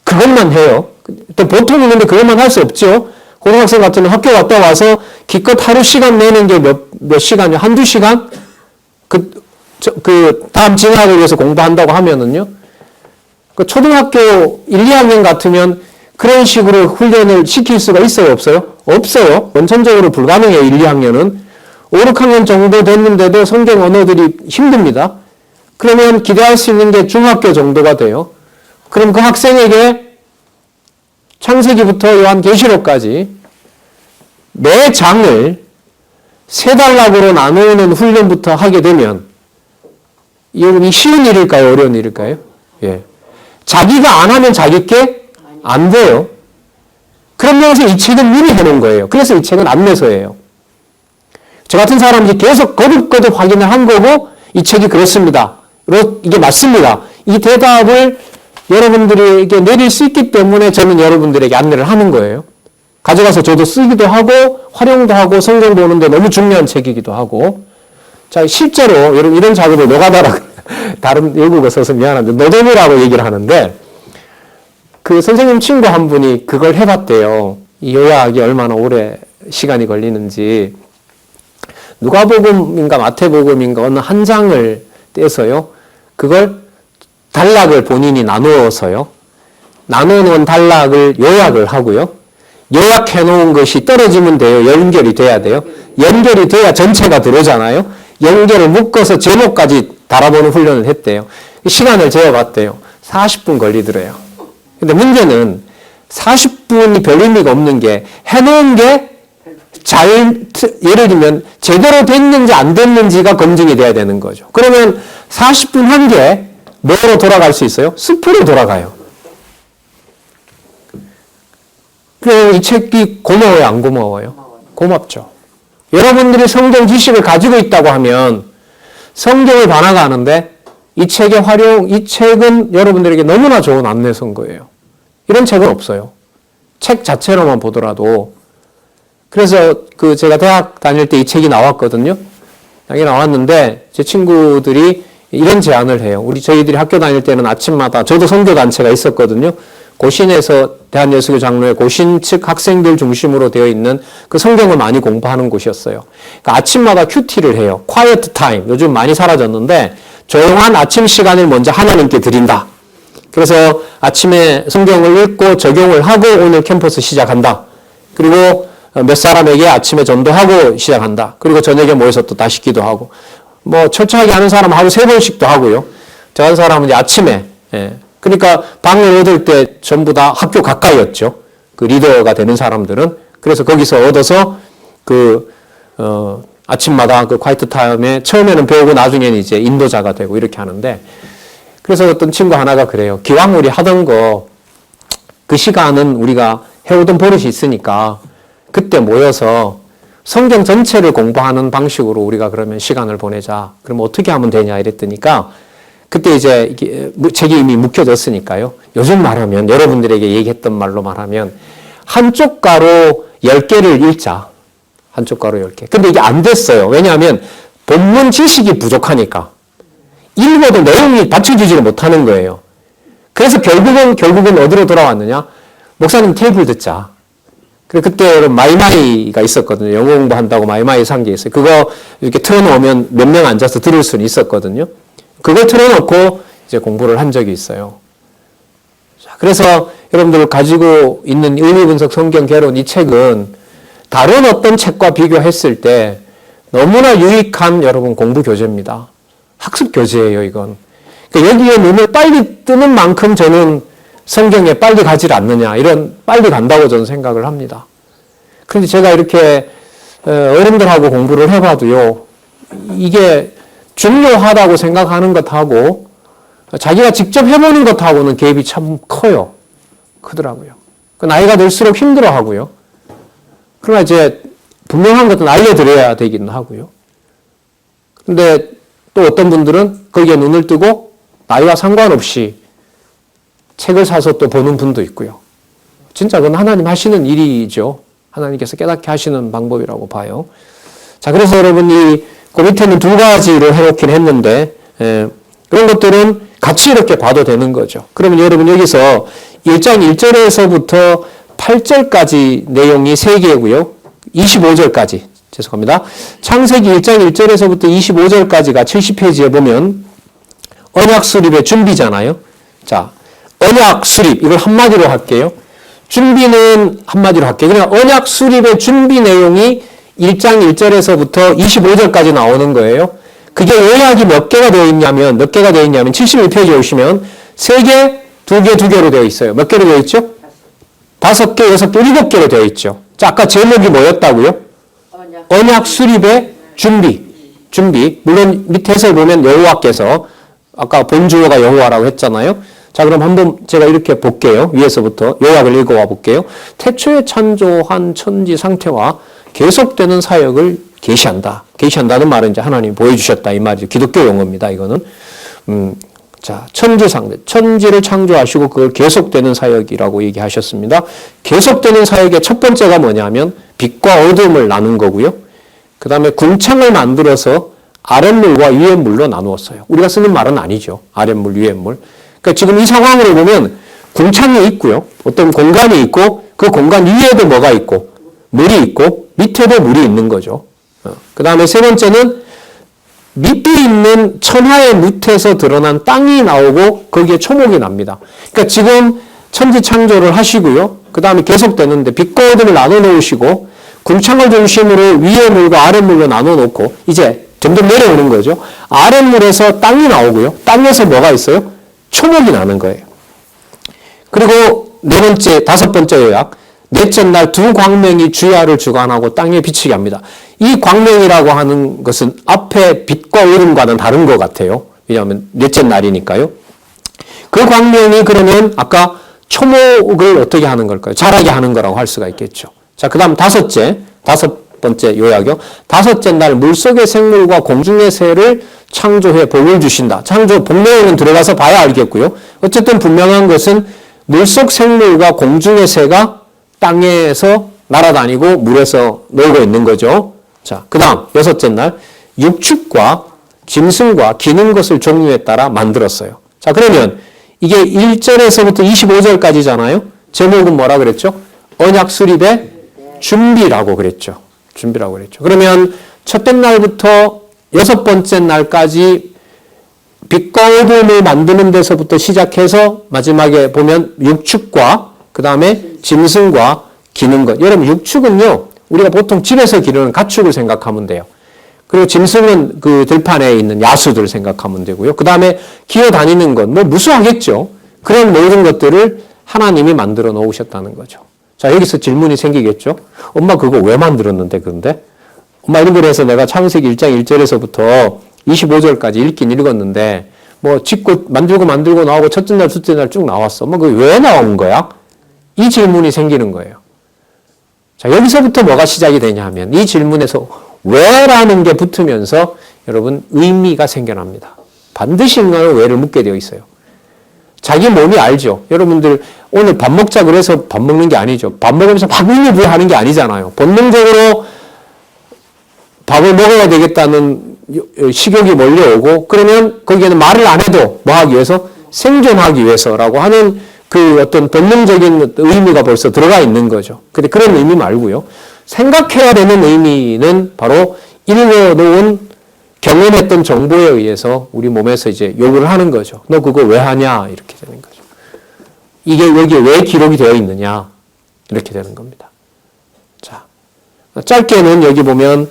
그것만 해요. 또 보통 있는데 그것만 할 수 없죠. 고등학생 같은 경우는 학교 갔다 와서 기껏 하루 시간 내는 게 몇 시간이요? 한두 시간? 다음 진학을 위해서 공부한다고 하면은요. 초등학교 1, 2학년 같으면 그런 식으로 훈련을 시킬 수가 있어요? 없어요? 없어요. 원천적으로 불가능해요. 1, 2학년은. 5, 6학년 정도 됐는데도 성경 언어들이 힘듭니다. 그러면 기대할 수 있는 게 중학교 정도가 돼요. 그럼 그 학생에게 창세기부터 요한계시록까지 매 장을 세 단락으로 나누는 훈련부터 하게 되면 이 쉬운 일일까요? 어려운 일일까요? 예. 자기가 안 하면 자기께 안 돼요. 그런 면에서 이 책은 미리 해놓은 거예요. 그래서 이 책은 안내서예요. 저 같은 사람이 계속 거듭거듭 확인을 한 거고 이 책이 그렇습니다. 이게 맞습니다. 이 대답을 여러분들에게 내릴 수 있기 때문에 저는 여러분들에게 안내를 하는 거예요. 가져가서 저도 쓰기도 하고 활용도 하고 성경 보는데 너무 중요한 책이기도 하고. 자, 실제로 여러분 이런 작업을 노가다라고 다른 외국어 써서 미안한데 노점이라고 얘기를 하는데 그 선생님 친구 한 분이 그걸 해봤대요. 이 요약이 얼마나 오래 시간이 걸리는지. 누가복음인가 마태복음인가 어느 한 장을 떼서요. 그걸 단락을 본인이 나누어서요. 나누어놓은 단락을 요약을 하고요. 요약해놓은 것이 떨어지면 돼요. 연결이 돼야 돼요. 연결이 돼야 전체가 들어오잖아요. 연결을 묶어서 제목까지 달아보는 훈련을 했대요. 시간을 재어봤대요. 40분 걸리더래요. 근데 문제는 40분이 별 의미가 없는 게 해놓은 게 예를 들면 제대로 됐는지 안 됐는지가 검증이 돼야 되는 거죠. 그러면 40분 한 게 뭐로 돌아갈 수 있어요? 숲으로 돌아가요. 그럼 이 책이 고마워요? 안 고마워요? 고맙죠. 여러분들이 성경 지식을 가지고 있다고 하면 성경을 반화가하는데 이 책은 여러분들에게 너무나 좋은 안내서인 거예요. 이런 책은 없어요. 책 자체로만 보더라도. 그래서 제가 대학 다닐 때 이 책이 나왔거든요. 여기 나왔는데 제 친구들이 이런 제안을 해요. 저희들이 학교 다닐 때는 아침마다 저도 선교단체가 있었거든요. 고신에서 대한예수교 장로회 고신 측 학생들 중심으로 되어 있는 그 성경을 많이 공부하는 곳이었어요. 그러니까 아침마다 큐티를 해요. quiet time. 요즘 많이 사라졌는데 조용한 아침 시간을 먼저 하나님께 드린다. 그래서 아침에 성경을 읽고 적용을 하고 오늘 캠퍼스 시작한다. 그리고 몇 사람에게 아침에 전도하고 시작한다. 그리고 저녁에 모여서 또 다시 기도하고. 뭐 철저하게 하는 사람은 하루 3번씩도 하고요. 저 같은 사람은 이제 아침에. 그러니까 방을 얻을 때 전부 다 학교 가까이였죠. 그 리더가 되는 사람들은. 그래서 거기서 얻어서 아침마다 그 콰이트 타임에 처음에는 배우고 나중에는 이제 인도자가 되고 이렇게 하는데, 그래서 어떤 친구 하나가 그래요. 기왕 우리 하던 거 그 시간은 우리가 해오던 버릇이 있으니까 그때 모여서 성경 전체를 공부하는 방식으로 우리가 그러면 시간을 보내자. 그럼 어떻게 하면 되냐 이랬더니까 그때 이제 책이 이미 묵혀졌으니까요. 요즘 말하면 여러분들에게 얘기했던 말로 말하면 한쪽 가로 10개를 읽자. 한쪽 가로 10개. 근데 이게 안 됐어요. 왜냐하면 본문 지식이 부족하니까. 읽어도 내용이 받쳐주지를 못하는 거예요. 그래서 결국은 어디로 돌아왔느냐? 목사님 테이블 듣자. 그때 마이마이가 있었거든요. 영어 공부한다고 마이마이 산 게 있어요. 그거 이렇게 틀어놓으면 몇 명 앉아서 들을 수는 있었거든요. 그걸 틀어놓고 이제 공부를 한 적이 있어요. 자, 그래서 여러분들 가지고 있는 의미분석 성경 개론 이 책은 다른 어떤 책과 비교했을 때 너무나 유익한 여러분 공부 교재입니다. 학습 교재예요, 이건. 그러니까 여기에 눈을 빨리 뜨는 만큼 저는 성경에 빨리 가지 않느냐, 이런 빨리 간다고 저는 생각을 합니다. 그런데 제가 이렇게 어른들하고 공부를 해봐도요, 이게 중요하다고 생각하는 것하고 자기가 직접 해보는 것하고는 갭이 참 커요. 크더라고요. 나이가 들수록 힘들어하고요. 그러나 이제 분명한 것은 알려드려야 되기는 하고요. 근데 또 어떤 분들은 거기에 눈을 뜨고 나이와 상관없이 책을 사서 또 보는 분도 있고요. 진짜 그건 하나님 하시는 일이죠. 하나님께서 깨닫게 하시는 방법이라고 봐요. 자, 그래서 여러분 그 밑에는 2가지를 해놓긴 했는데 그런 것들은 같이 이렇게 봐도 되는 거죠. 그러면 여러분 여기서 1장 1절에서부터 8절까지 내용이 3개고요. 25절까지 죄송합니다. 창세기 1장 1절에서부터 25절까지가 70페이지에 보면 언약 수립의 준비잖아요. 자, 언약 수립 이걸 한마디로 할게요. 준비는 한마디로 할게요. 그냥 언약 수립의 준비 내용이 1장 1절에서부터 25절까지 나오는 거예요. 그게 요약이 몇 개가 되어 있냐면 71페이지에 오시면 3개, 2개, 2개로 되어 있어요. 몇 개로 되어 있죠? 5개, 6개, 7개로 되어 있죠. 자, 아까 제목이 뭐였다고요? 언약 수립의 준비. 물론 밑에서 보면 여호와께서 아까 본주어가 여호와라고 했잖아요. 자, 그럼 한번 제가 이렇게 볼게요. 위에서부터 요약을 읽어와 볼게요. 태초에 창조한 천지 상태와 계속되는 사역을 계시한다. 계시한다는 말은 이제 하나님이 보여주셨다 이 말이죠. 기독교 용어입니다. 이거는 자, 천지 상태, 천지를 창조하시고 그걸 계속되는 사역이라고 얘기하셨습니다. 계속되는 사역의 첫 번째가 뭐냐면 빛과 어둠을 나눈 거고요. 그 다음에 궁창을 만들어서 아랫물과 위에물로 나누었어요. 우리가 쓰는 말은 아니죠. 아랫물, 위에물. 그러니까 지금 이 상황으로 보면 궁창이 있고요. 어떤 공간이 있고 그 공간 위에도 뭐가 있고 물이 있고 밑에도 물이 있는 거죠. 그 다음에 세 번째는 밑에 있는 천하의 밑에서 드러난 땅이 나오고 거기에 초목이 납니다. 그러니까 지금 천지 창조를 하시고요. 그 다음에 계속되는데 빛과 어둠을 나눠 놓으시고 궁창을 중심으로 위에 물과 아랫물로 나눠 놓고 이제 점점 내려오는 거죠. 아랫물에서 땅이 나오고요. 땅에서 뭐가 있어요? 초목이 나는 거예요. 그리고 다섯 번째 요약. 넷째 날 두 광명이 주야를 주관하고 땅에 비치게 합니다. 이 광명이라고 하는 것은 앞에 빛과 어둠과는 다른 것 같아요. 왜냐하면 넷째 날이니까요. 그 광명이 그러면 아까 초목을 어떻게 하는 걸까요? 자라게 하는 거라고 할 수가 있겠죠. 자, 그 다음 다섯 번째 요약이요. 5째 날 물속의 생물과 공중의 새를 창조해 복을 주신다. 복 내용은 들어가서 봐야 알겠고요. 어쨌든 분명한 것은 물속 생물과 공중의 새가 땅에서 날아다니고 물에서 놀고 있는 거죠. 자, 그 다음 6째 날 육축과 짐승과 기는 것을 종류에 따라 만들었어요. 자, 그러면 이게 1절에서부터 25절까지잖아요. 제목은 뭐라 그랬죠? 언약 수립의 준비라고 그랬죠. 준비라고 그랬죠. 그러면 첫째 날부터 여섯 번째 날까지 빛과 어둠을 만드는 데서부터 시작해서 마지막에 보면 육축과 그 다음에 짐승과 기는 것. 여러분 육축은요, 우리가 보통 집에서 기르는 가축을 생각하면 돼요. 그리고 짐승은 그 들판에 있는 야수들 생각하면 되고요. 그 다음에 기어다니는 것, 뭐 무수하겠죠. 그런 모든 것들을 하나님이 만들어 놓으셨다는 거죠. 자, 여기서 질문이 생기겠죠. 엄마 그거 왜 만들었는데 그런데? 엄마 이런 걸 해서 내가 창세기 1장 1절에서부터 25절까지 읽긴 읽었는데 뭐 짓고 만들고 나오고 첫째 날 둘째 날 쭉 나왔어. 엄마 그거 왜 나온 거야? 이 질문이 생기는 거예요. 자, 여기서부터 뭐가 시작이 되냐 하면 이 질문에서 왜라는 게 붙으면서 여러분 의미가 생겨납니다. 반드시 인간은 왜를 묻게 되어 있어요. 자기 몸이 알죠. 여러분들 오늘 밥 먹자 그래서 밥 먹는 게 아니죠. 밥 먹으면서 막 하는 게 아니잖아요. 본능적으로 밥을 먹어야 되겠다는 식욕이 몰려오고 그러면 거기에는 말을 안 해도 뭐 하기 위해서? 생존하기 위해서라고 하는 그 어떤 본능적인 의미가 벌써 들어가 있는 거죠. 근데 그런 의미 말고요. 생각해야 되는 의미는 바로 읽어놓은 경험했던 정보에 의해서 우리 몸에서 이제 요구를 하는 거죠. 너 그거 왜 하냐? 이렇게 되는 거죠. 이게 여기에 왜 기록이 되어 있느냐? 이렇게 되는 겁니다. 자, 짧게는 여기 보면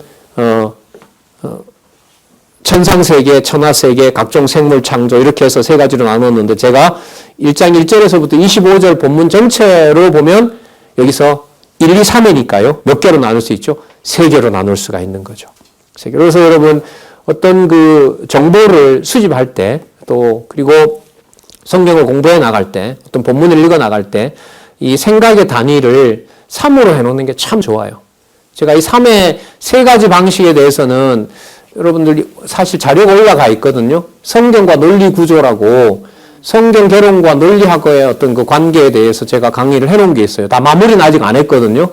천상세계, 천하세계, 각종 생물 창조 이렇게 해서 세 가지로 나눴는데 제가 1장 1절에서부터 25절 본문 전체로 보면 여기서 1, 2, 3이니까요. 몇 개로 나눌 수 있죠? 세 개로 나눌 수가 있는 거죠. 세 개. 그래서 여러분 어떤 그 정보를 수집할 때 또 그리고 성경을 공부해 나갈 때 어떤 본문을 읽어 나갈 때 이 생각의 단위를 3으로 해놓는 게 참 좋아요. 제가 이 3의 세 가지 방식에 대해서는 여러분들 사실 자료가 올라가 있거든요. 성경과 논리 구조라고 성경 개론과 논리학의 어떤 그 관계에 대해서 제가 강의를 해놓은 게 있어요. 다 마무리는 아직 안 했거든요.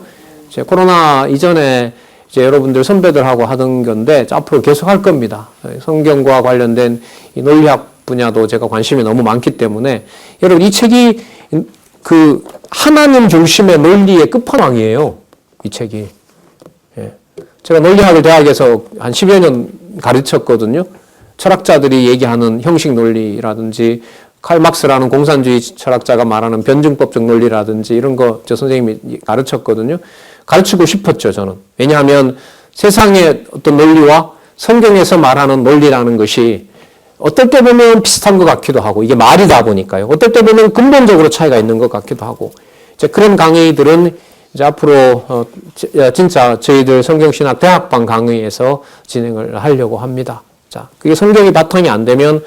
이제 코로나 이전에 이제 여러분들 선배들하고 하던 건데 앞으로 계속 할 겁니다. 성경과 관련된 이 논리학 분야도 제가 관심이 너무 많기 때문에 여러분 이 책이 그 하나님 중심의 논리의 끝판왕이에요. 이 책이. 제가 논리학을 대학에서 한 10여 년 가르쳤거든요. 철학자들이 얘기하는 형식 논리라든지 칼 막스라는 공산주의 철학자가 말하는 변증법적 논리라든지 이런 거 저 선생님이 가르쳤거든요. 가르치고 싶었죠, 저는. 왜냐하면 세상의 어떤 논리와 성경에서 말하는 논리라는 것이 어떨 때 보면 비슷한 것 같기도 하고 이게 말이다 보니까요. 어떨 때 보면 근본적으로 차이가 있는 것 같기도 하고 이제 그런 강의들은 이제 앞으로 진짜 저희들 성경신학 대학방 강의에서 진행을 하려고 합니다. 자, 그게 성경이 바탕이 안 되면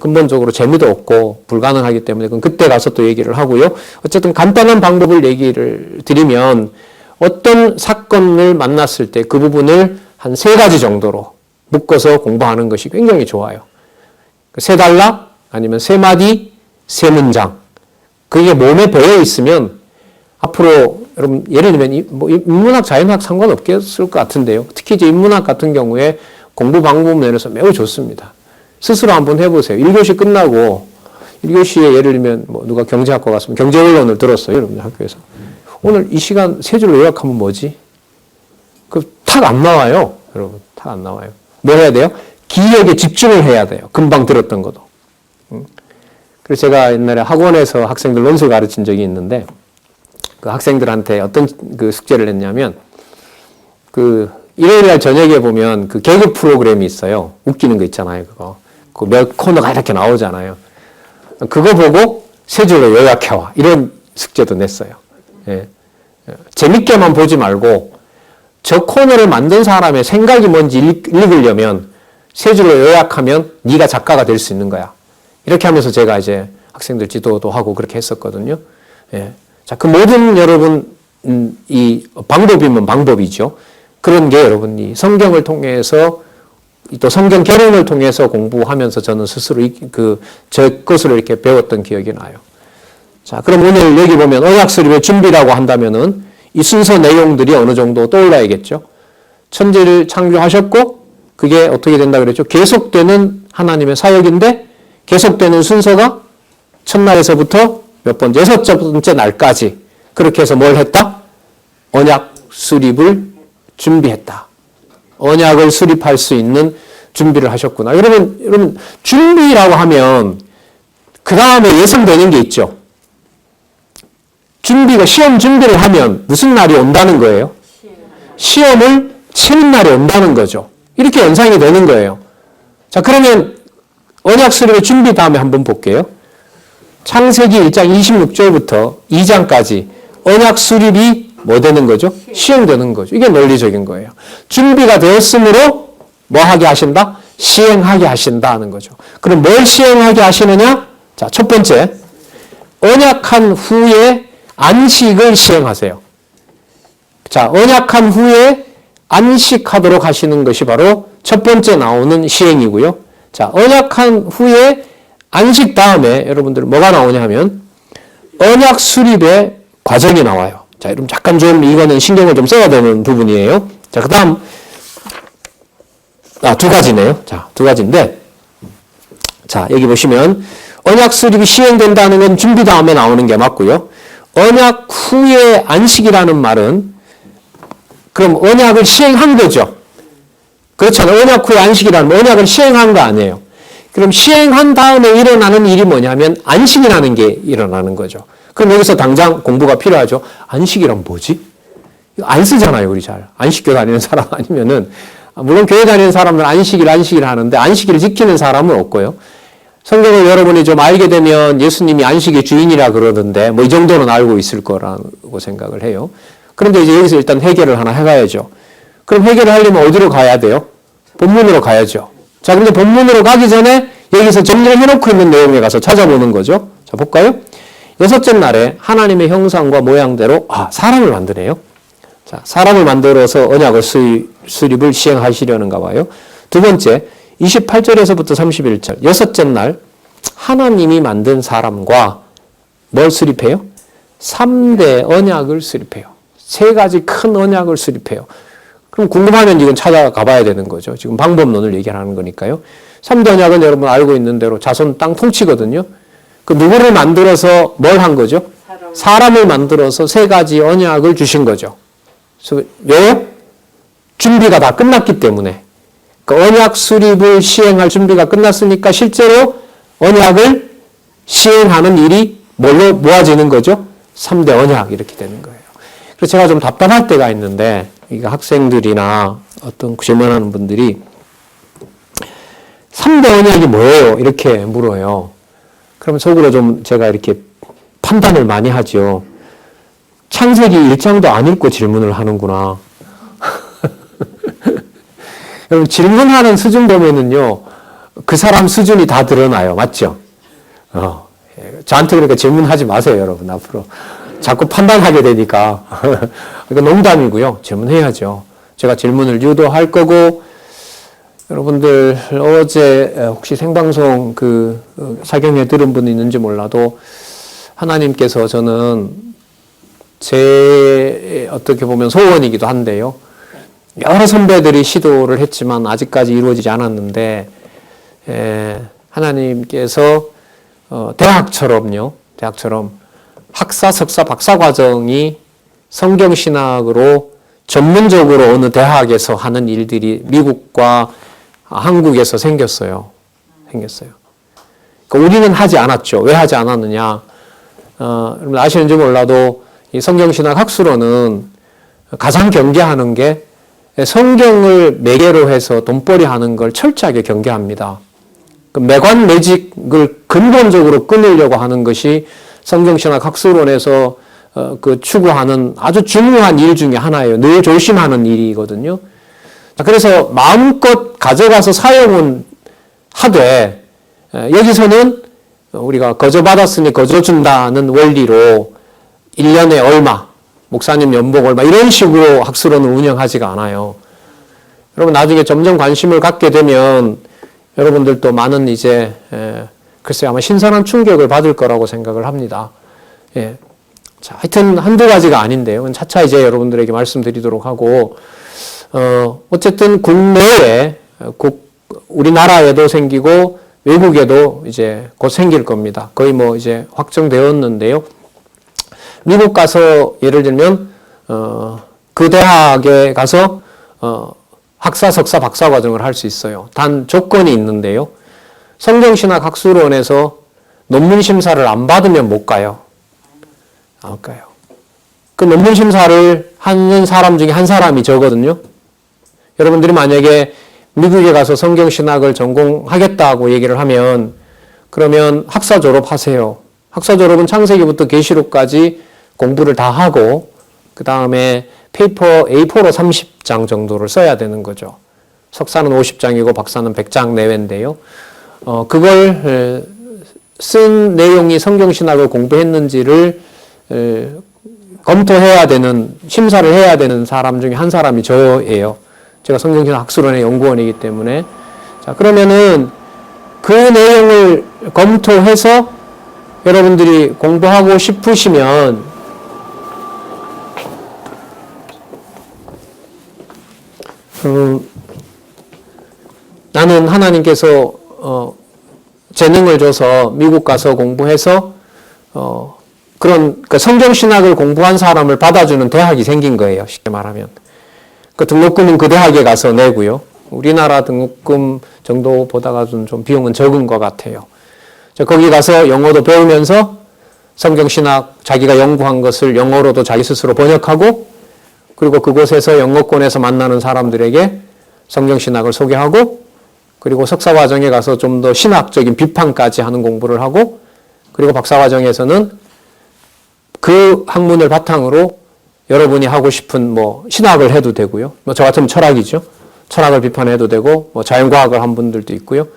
근본적으로 재미도 없고 불가능하기 때문에 그건 그때 가서 또 얘기를 하고요. 어쨌든 간단한 방법을 얘기를 드리면 어떤 사건을 만났을 때 그 부분을 한 세 가지 정도로 묶어서 공부하는 것이 굉장히 좋아요. 세 단락 아니면 세 마디, 세 문장. 그게 몸에 배어 있으면 앞으로 여러분 예를 들면 뭐 인문학, 자연학 상관없겠을 것 같은데요. 특히 이제 인문학 같은 경우에 공부 방법 면에서 매우 좋습니다. 스스로 한번 해보세요. 1교시 끝나고 1교시에 예를 들면 뭐 누가 경제학과 갔으면 경제원론을 들었어요. 여러분 학교에서. 오늘 이 시간 세 줄로 요약하면 뭐지? 그 탁 안 나와요. 여러분 탁 안 나와요. 뭐 해야 돼요? 기억에 집중을 해야 돼요. 금방 들었던 것도. 그래서 제가 옛날에 학원에서 학생들 논술 가르친 적이 있는데 그 학생들한테 어떤 그 숙제를 냈냐면 그 일요일날 저녁에 보면 그 개그 프로그램이 있어요. 웃기는 거 있잖아요. 그거. 그 몇 코너가 이렇게 나오잖아요. 그거 보고 세 줄로 요약해와. 이런 숙제도 냈어요. 예. 재밌게만 보지 말고 저 코너를 만든 사람의 생각이 뭔지 읽으려면 세 줄로 요약하면 네가 작가가 될 수 있는 거야. 이렇게 하면서 제가 이제 학생들 지도도 하고 그렇게 했었거든요. 예. 자, 그 모든 여러분 이 방법이면 방법이죠. 그런 게 여러분 이 성경을 통해서 또 성경 개론을 통해서 공부하면서 저는 스스로 제 것으로 이렇게 배웠던 기억이 나요. 자, 그럼 오늘 여기 보면 언약 수립의 준비라고 한다면은 이 순서 내용들이 어느 정도 떠올라야겠죠. 천지를 창조하셨고 그게 어떻게 된다 그랬죠? 계속되는 하나님의 사역인데 계속되는 순서가 첫날에서부터 몇 번째, 6번째 날까지 그렇게 해서 뭘 했다? 언약 수립을 준비했다. 언약을 수립할 수 있는 준비를 하셨구나. 여러분 준비라고 하면 그 다음에 예상되는 게 있죠. 시험 준비를 하면 무슨 날이 온다는 거예요? 시험을 치는 날이 온다는 거죠. 이렇게 연상이 되는 거예요. 자, 그러면 언약 수립의 준비 다음에 한번 볼게요. 창세기 1장 26절부터 2장까지 언약 수립이 뭐 되는 거죠? 시행되는 거죠. 이게 논리적인 거예요. 준비가 되었으므로 뭐 하게 하신다? 시행하게 하신다 하는 거죠. 그럼 뭘 시행하게 하시느냐? 자, 첫 번째, 언약한 후에 안식을 시행하세요. 자, 언약한 후에 안식하도록 하시는 것이 바로 첫 번째 나오는 시행이고요. 자, 언약한 후에 안식 다음에 여러분들 뭐가 나오냐 하면 언약 수립의 과정이 나와요. 자, 여러분 잠깐 좀 이거는 신경을 좀 써야 되는 부분이에요. 자, 그 다음, 두 가지네요. 자, 두 가지인데, 자, 여기 보시면 언약 수립이 시행된다는 건 준비 다음에 나오는 게 맞고요. 언약 후에 안식이라는 말은 그럼 언약을 시행한 거죠. 그렇잖아요. 언약 후에 안식이라는 건 언약을 시행한 거 아니에요. 그럼 시행한 다음에 일어나는 일이 뭐냐면 안식이라는 게 일어나는 거죠. 그럼 여기서 당장 공부가 필요하죠. 안식이란 뭐지? 이거 안 쓰잖아요, 우리 잘. 안식교 다니는 사람 아니면은, 물론 교회 다니는 사람들은 안식일 하는데 안식일을 지키는 사람은 없고요. 성경을 여러분이 좀 알게 되면 예수님이 안식의 주인이라 그러던데 뭐 이 정도는 알고 있을 거라고 생각을 해요. 그런데 이제 여기서 일단 해결을 하나 해가야죠. 그럼 해결을 하려면 어디로 가야 돼요? 본문으로 가야죠. 자, 근데 본문으로 가기 전에 여기서 정리를 해놓고 있는 내용에 가서 찾아보는 거죠. 자, 볼까요? 6째 날에 하나님의 형상과 모양대로 사람을 만드네요. 자, 사람을 만들어서 언약을 수립을 시행하시려는가 봐요. 두 번째, 28절에서부터 31절, 6째 날 하나님이 만든 사람과 뭘 수립해요? 3대 언약을 수립해요. 3가지 큰 언약을 수립해요. 그럼 궁금하면 이건 찾아가 봐야 되는 거죠. 지금 방법론을 얘기하는 거니까요. 3대 언약은 여러분 알고 있는 대로 자손 땅 통치거든요. 그 누구를 만들어서 뭘 한 거죠? 사람을 만들어서 3가지 언약을 주신 거죠. 왜요? 준비가 다 끝났기 때문에. 그 언약 수립을 시행할 준비가 끝났으니까 실제로 언약을 시행하는 일이 뭘로 모아지는 거죠? 3대 언약 이렇게 되는 거예요. 그래서 제가 좀 답답할 때가 있는데 이게 학생들이나 어떤 질문하는 분들이 3대 언약이 뭐예요? 이렇게 물어요. 그러면 속으로 좀 제가 이렇게 판단을 많이 하죠. 창세기 1장도 안 읽고 질문을 하는구나. 여러분 질문하는 수준 보면은요, 그 사람 수준이 다 드러나요. 맞죠? 저한테 그러니까 질문하지 마세요, 여러분. 앞으로. 자꾸 판단하게 되니까. 그러니까 농담이고요. 질문해야죠. 제가 질문을 유도할 거고, 여러분들 어제 혹시 생방송 사경에 들은 분이 있는지 몰라도 하나님께서 저는 제 어떻게 보면 소원이기도 한데요. 여러 선배들이 시도를 했지만 아직까지 이루어지지 않았는데 하나님께서 대학처럼 학사, 석사, 박사 과정이 성경신학으로 전문적으로 어느 대학에서 하는 일들이 미국과 한국에서 생겼어요. 그러니까 우리는 하지 않았죠. 왜 하지 않았느냐? 여러분 아시는지 몰라도 이 성경신학 학술원은 가장 경계하는 게 성경을 매개로 해서 돈벌이 하는 걸 철저하게 경계합니다. 매관 매직을 근본적으로 끊으려고 하는 것이 성경신학 학술원에서 추구하는 아주 중요한 일 중에 하나예요. 늘 조심하는 일이거든요. 그래서 마음껏 가져가서 사용은 하되 여기서는 우리가 거저 받았으니 거저 준다는 원리로 1년에 얼마, 목사님 연봉 얼마 이런 식으로 학술원을 운영하지가 않아요. 여러분 나중에 점점 관심을 갖게 되면 여러분들도 많은 이제 글쎄 아마 신선한 충격을 받을 거라고 생각을 합니다. 예. 자, 하여튼 한두 가지가 아닌데요. 차차 이제 여러분들에게 말씀드리도록 하고 어쨌든 국내에 우리나라에도 생기고 외국에도 이제 곧 생길 겁니다. 거의 뭐 이제 확정되었는데요. 미국 가서 예를 들면 그 대학에 가서 학사, 석사, 박사 과정을 할 수 있어요. 단 조건이 있는데요. 성경신학 학술원에서 논문 심사를 안 받으면 못 가요. 안 가요. 그 논문 심사를 하는 사람 중에 한 사람이 저거든요. 여러분들이 만약에 미국에 가서 성경신학을 전공하겠다고 얘기를 하면 그러면 학사 졸업하세요. 학사 졸업은 창세기부터 계시록까지 공부를 다 하고 그 다음에 페이퍼 A4로 30장 정도를 써야 되는 거죠. 석사는 50장이고 박사는 100장 내외인데요. 그걸 쓴 내용이 성경신학을 공부했는지를 검토해야 되는, 심사를 해야 되는 사람 중에 한 사람이 저예요. 제가 성경신학 학술원의 연구원이기 때문에. 자, 그러면은 그 내용을 검토해서 여러분들이 공부하고 싶으시면 나는 하나님께서 재능을 줘서 미국 가서 공부해서 그런 성경신학을 공부한 사람을 받아주는 대학이 생긴 거예요. 쉽게 말하면. 그 등록금은 그 대학에 가서 내고요. 우리나라 등록금 정도보다가 좀 비용은 적은 것 같아요. 거기 가서 영어도 배우면서 성경신학 자기가 연구한 것을 영어로도 자기 스스로 번역하고 그리고 그곳에서 영어권에서 만나는 사람들에게 성경신학을 소개하고 그리고 석사과정에 가서 좀 더 신학적인 비판까지 하는 공부를 하고 그리고 박사과정에서는 그 학문을 바탕으로 여러분이 하고 싶은 뭐 신학을 해도 되고요. 뭐 저 같으면 철학이죠. 철학을 비판해도 되고 뭐 자연과학을 한 분들도 있고요.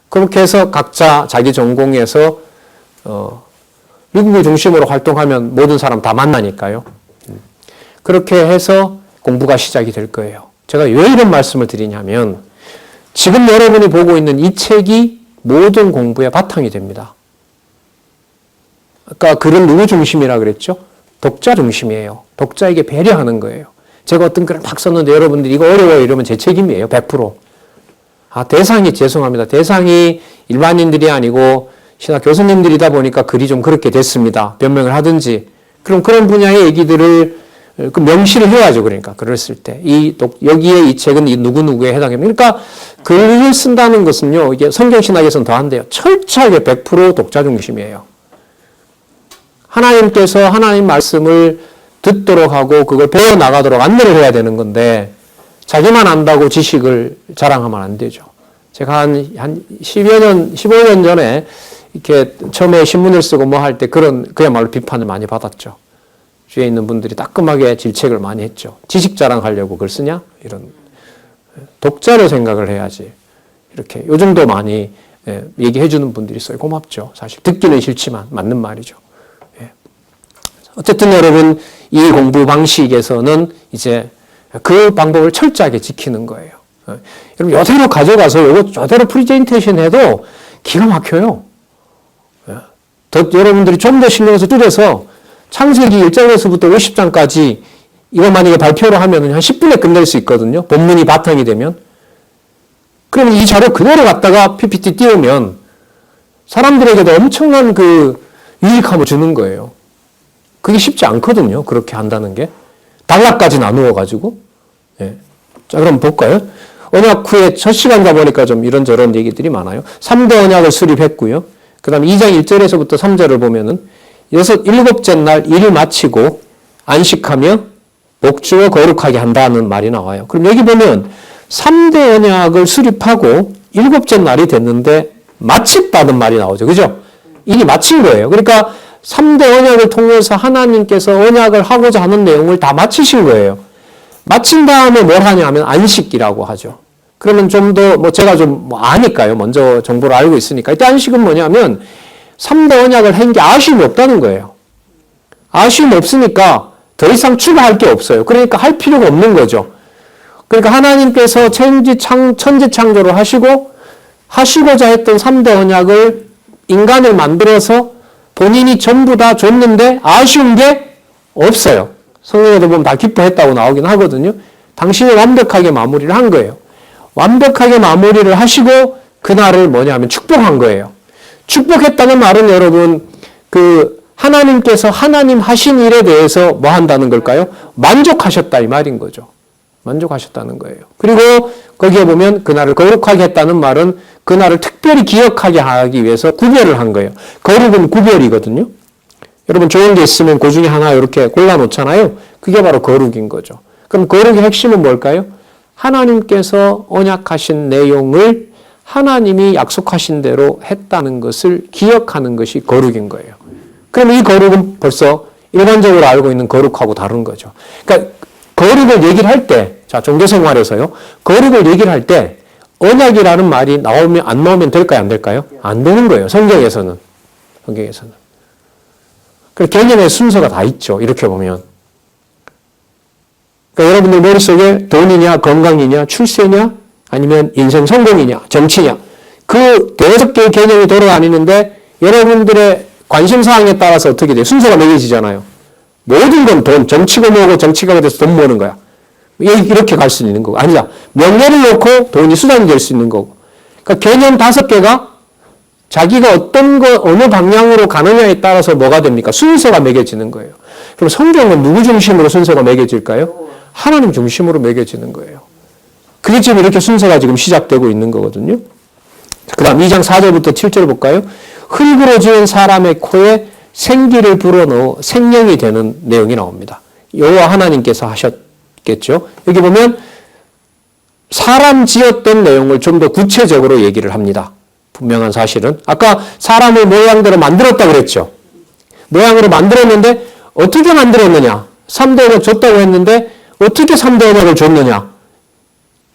그렇게 해서 각자 자기 전공에서 미국을 중심으로 활동하면 모든 사람 다 만나니까요. 그렇게 해서 공부가 시작이 될 거예요. 제가 왜 이런 말씀을 드리냐면 지금 여러분이 보고 있는 이 책이 모든 공부의 바탕이 됩니다. 아까 글은 누구 중심이라 그랬죠? 독자 중심이에요. 독자에게 배려하는 거예요. 제가 어떤 글을 막 썼는데 여러분들이 이거 어려워요 이러면 제 책임이에요. 100%. 대상이 죄송합니다. 대상이 일반인들이 아니고 신학 교수님들이다 보니까 글이 좀 그렇게 됐습니다. 변명을 하든지. 그럼 그런 분야의 얘기들을 그 명시를 해야죠. 그러니까 글을 쓸 때. 여기에 이 책은 이 누구누구에 해당합니다. 그러니까 글을 쓴다는 것은요. 이게 성경신학에서는 더한데요. 철저하게 100% 독자 중심이에요. 하나님께서 하나님 말씀을 듣도록 하고 그걸 배워나가도록 안내를 해야 되는 건데 자기만 안다고 지식을 자랑하면 안 되죠. 제가 한 10여 년, 15년 전에 이렇게 처음에 신문을 쓰고 뭐 할 때 그야말로 비판을 많이 받았죠. 주위에 있는 분들이 따끔하게 질책을 많이 했죠. 지식 자랑하려고 그걸 쓰냐? 이런. 독자로 생각을 해야지. 이렇게 요즘도 많이 얘기해 주는 분들이 있어요. 고맙죠. 사실 듣기는 싫지만 맞는 말이죠. 어쨌든 여러분 이 공부 방식에서는 이제 그 방법을 철저하게 지키는 거예요. 여러분 이대로 가져가서 이대로 프리젠테이션 해도 기가 막혀요. 여러분들이 좀 더 신경을 줄여서 창세기 1장에서부터 50장까지 이거 만약에 발표를 하면 한 10분에 끝낼 수 있거든요. 본문이 바탕이 되면. 그러면 이 자료 그대로 갖다가 PPT 띄우면 사람들에게도 엄청난 그 유익함을 주는 거예요. 그게 쉽지 않거든요. 그렇게 한다는 게. 단락까지 나누어가지고. 예. 자, 그럼 볼까요? 언약 후에 첫 시간 가보니까 좀 이런저런 얘기들이 많아요. 3대 언약을 수립했고요. 그 다음에 2장 1절에서부터 3절을 보면은 일곱째 날 일을 마치고 안식하며 목주어 거룩하게 한다는 말이 나와요. 그럼 여기 보면 3대 언약을 수립하고 일곱째 날이 됐는데 마쳤다는 말이 나오죠. 그죠? 일이 마친 거예요. 그러니까 3대 언약을 통해서 하나님께서 언약을 하고자 하는 내용을 다 마치신 거예요. 마친 다음에 뭘 하냐면 안식이라고 하죠. 그러면 좀 더 제가 좀 아니까요. 먼저 정보를 알고 있으니까. 이때 안식은 뭐냐면 3대 언약을 한 게 아쉬움이 없다는 거예요. 아쉬움이 없으니까 더 이상 추가할 게 없어요. 그러니까 할 필요가 없는 거죠. 그러니까 하나님께서 천지 창조를 하시고자 했던 3대 언약을 인간을 만들어서 본인이 전부 다 줬는데 아쉬운 게 없어요. 성경에도 보면 다 기뻐했다고 나오긴 하거든요. 당신이 완벽하게 마무리를 한 거예요. 완벽하게 마무리를 하시고 그날을 뭐냐 하면 축복한 거예요. 축복했다는 말은 여러분, 하나님께서 하나님 하신 일에 대해서 뭐 한다는 걸까요? 만족하셨다 이 말인 거죠. 만족하셨다는 거예요. 그리고 거기에 보면 그날을 거룩하게 했다는 말은 그날을 특별히 기억하게 하기 위해서 구별을 한 거예요. 거룩은 구별이거든요. 여러분 좋은 게 있으면 그 중에 하나 이렇게 골라놓잖아요. 그게 바로 거룩인 거죠. 그럼 거룩의 핵심은 뭘까요? 하나님께서 언약하신 내용을 하나님이 약속하신 대로 했다는 것을 기억하는 것이 거룩인 거예요. 그럼 이 거룩은 벌써 일반적으로 알고 있는 거룩하고 다른 거죠. 그러니까 거룩을 얘기를 할 때, 자, 종교생활에서요. 거룩을 얘기를 할 때 언약이라는 말이 안 나오면 될까요? 안 될까요? 안 되는 거예요. 성경에서는. 그 개념의 순서가 다 있죠. 이렇게 보면. 그러니까 여러분들 머릿속에 돈이냐, 건강이냐, 출세냐, 아니면 인생 성공이냐, 정치냐. 그 5개의 개념이 돌아다니는데 여러분들의 관심사항에 따라서 어떻게 돼요? 순서가 매겨지잖아요. 모든 건 돈, 정치가 뭐고 정치가 돼서 돈 모으는 거야. 이렇게 갈 수 있는 거고. 아니다. 명예를 놓고 돈이 수단이 될 수 있는 거고. 그러니까 개념 5개가 자기가 어느 방향으로 가느냐에 따라서 뭐가 됩니까? 순서가 매겨지는 거예요. 그럼 성경은 누구 중심으로 순서가 매겨질까요? 하나님 중심으로 매겨지는 거예요. 그게 지금 이렇게 순서가 지금 시작되고 있는 거거든요. 그 다음 2장 4절부터 7절 볼까요? 흙으로 지은 사람의 코에 생기를 불어넣어 생명이 되는 내용이 나옵니다. 여호와 하나님께서 하셨겠죠. 여기 보면 사람 지었던 내용을 좀 더 구체적으로 얘기를 합니다. 분명한 사실은. 아까 사람을 모양대로 만들었다 그랬죠. 모양으로 만들었는데 어떻게 만들었느냐. 3대 언약 줬다고 했는데 어떻게 3대 언약을 줬느냐.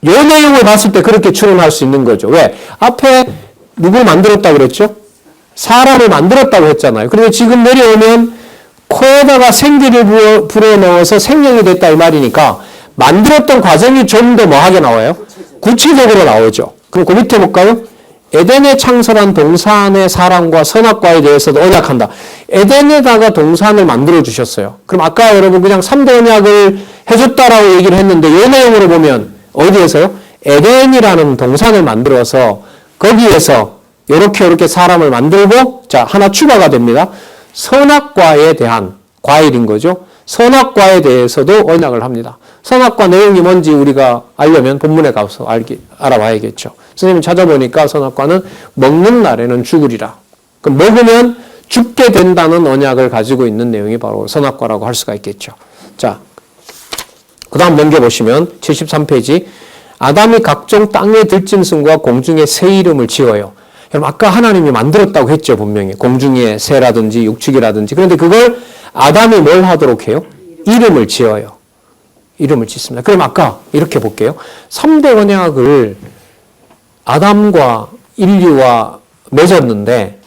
이 내용을 봤을 때 그렇게 추론할 수 있는 거죠. 왜? 앞에 누굴 만들었다 그랬죠? 사람을 만들었다고 했잖아요. 그런데 지금 내려오면 코에다가 생기를 불어넣어서 생명이 됐다 이 말이니까 만들었던 과정이 좀 더 뭐하게 나와요? 구체적으로 나오죠. 그럼 그 밑에 볼까요? 에덴에 창설한 동산의 사랑과 선악과에 대해서도 언약한다. 에덴에다가 동산을 만들어 주셨어요. 그럼 아까 여러분 그냥 3대 언약을 해줬다라고 얘기를 했는데 이 내용으로 보면 어디에서요? 에덴이라는 동산을 만들어서 거기에서 이렇게 사람을 만들고 자 하나 추가가 됩니다. 선악과에 대한 과일인 거죠. 선악과에 대해서도 언약을 합니다. 선악과 내용이 뭔지 우리가 알려면 본문에 가서 알아봐야겠죠. 선생님이 찾아보니까 선악과는 먹는 날에는 죽으리라. 그럼 먹으면 죽게 된다는 언약을 가지고 있는 내용이 바로 선악과라고 할 수가 있겠죠. 자, 그 다음 넘겨보시면 73페이지 아담이 각종 땅의 들짐승과 공중의 새 이름을 지어요. 여러분 아까 하나님이 만들었다고 했죠. 분명히 공중의 새라든지 육축이라든지. 그런데 그걸 아담이 뭘 하도록 해요? 이름을 지어요. 이름을 짓습니다. 그럼 아까 이렇게 볼게요. 3대 언약을 아담과 인류와 맺었는데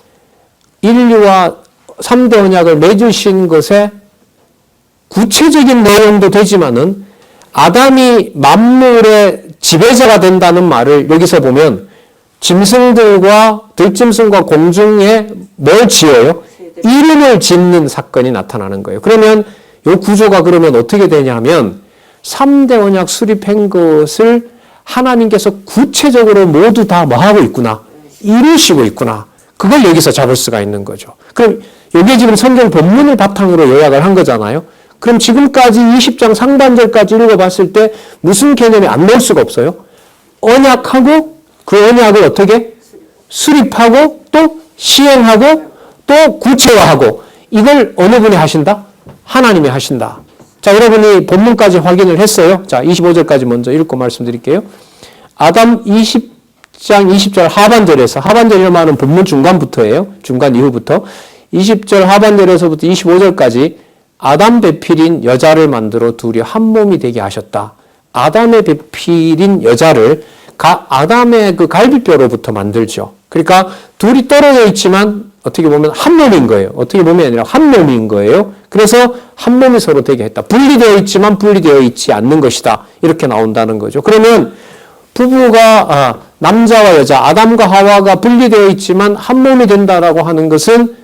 인류와 3대 언약을 맺으신 것에 구체적인 내용도 되지만은 아담이 만물의 지배자가 된다는 말을 여기서 보면 짐승들과 들짐승과 공중에 뭘 지어요? 이름을 짓는 사건이 나타나는 거예요. 그러면 이 구조가 그러면 어떻게 되냐 하면 3대 언약 수립한 것을 하나님께서 구체적으로 모두 다 뭐하고 있구나? 이루시고 있구나. 그걸 여기서 잡을 수가 있는 거죠. 그럼 여기에 지금 성경 본문을 바탕으로 요약을 한 거잖아요. 그럼 지금까지 20장 상반절까지 읽어봤을 때 무슨 개념이 안 나올 수가 없어요? 언약하고 그 언약을 어떻게? 수립하고 또 시행하고 또 구체화하고 이걸 어느 분이 하신다? 하나님이 하신다. 자, 여러분이 본문까지 확인을 했어요. 자, 25절까지 먼저 읽고 말씀드릴게요. 아담 20장 20절 하반절에서 하반절이라는 말은 본문 중간부터예요. 중간 이후부터 20절 하반절에서부터 25절까지 아담 배필인 여자를 만들어 둘이 한 몸이 되게 하셨다. 아담의 배필인 여자를 아담의 그 갈비뼈로부터 만들죠. 그러니까 둘이 떨어져 있지만 어떻게 보면 한 몸인 거예요. 어떻게 보면 아니라 한 몸인 거예요. 그래서 한 몸이 서로 되게 했다. 분리되어 있지만 분리되어 있지 않는 것이다. 이렇게 나온다는 거죠. 그러면 부부가 남자와 여자 아담과 하와가 분리되어 있지만 한 몸이 된다라고 하는 것은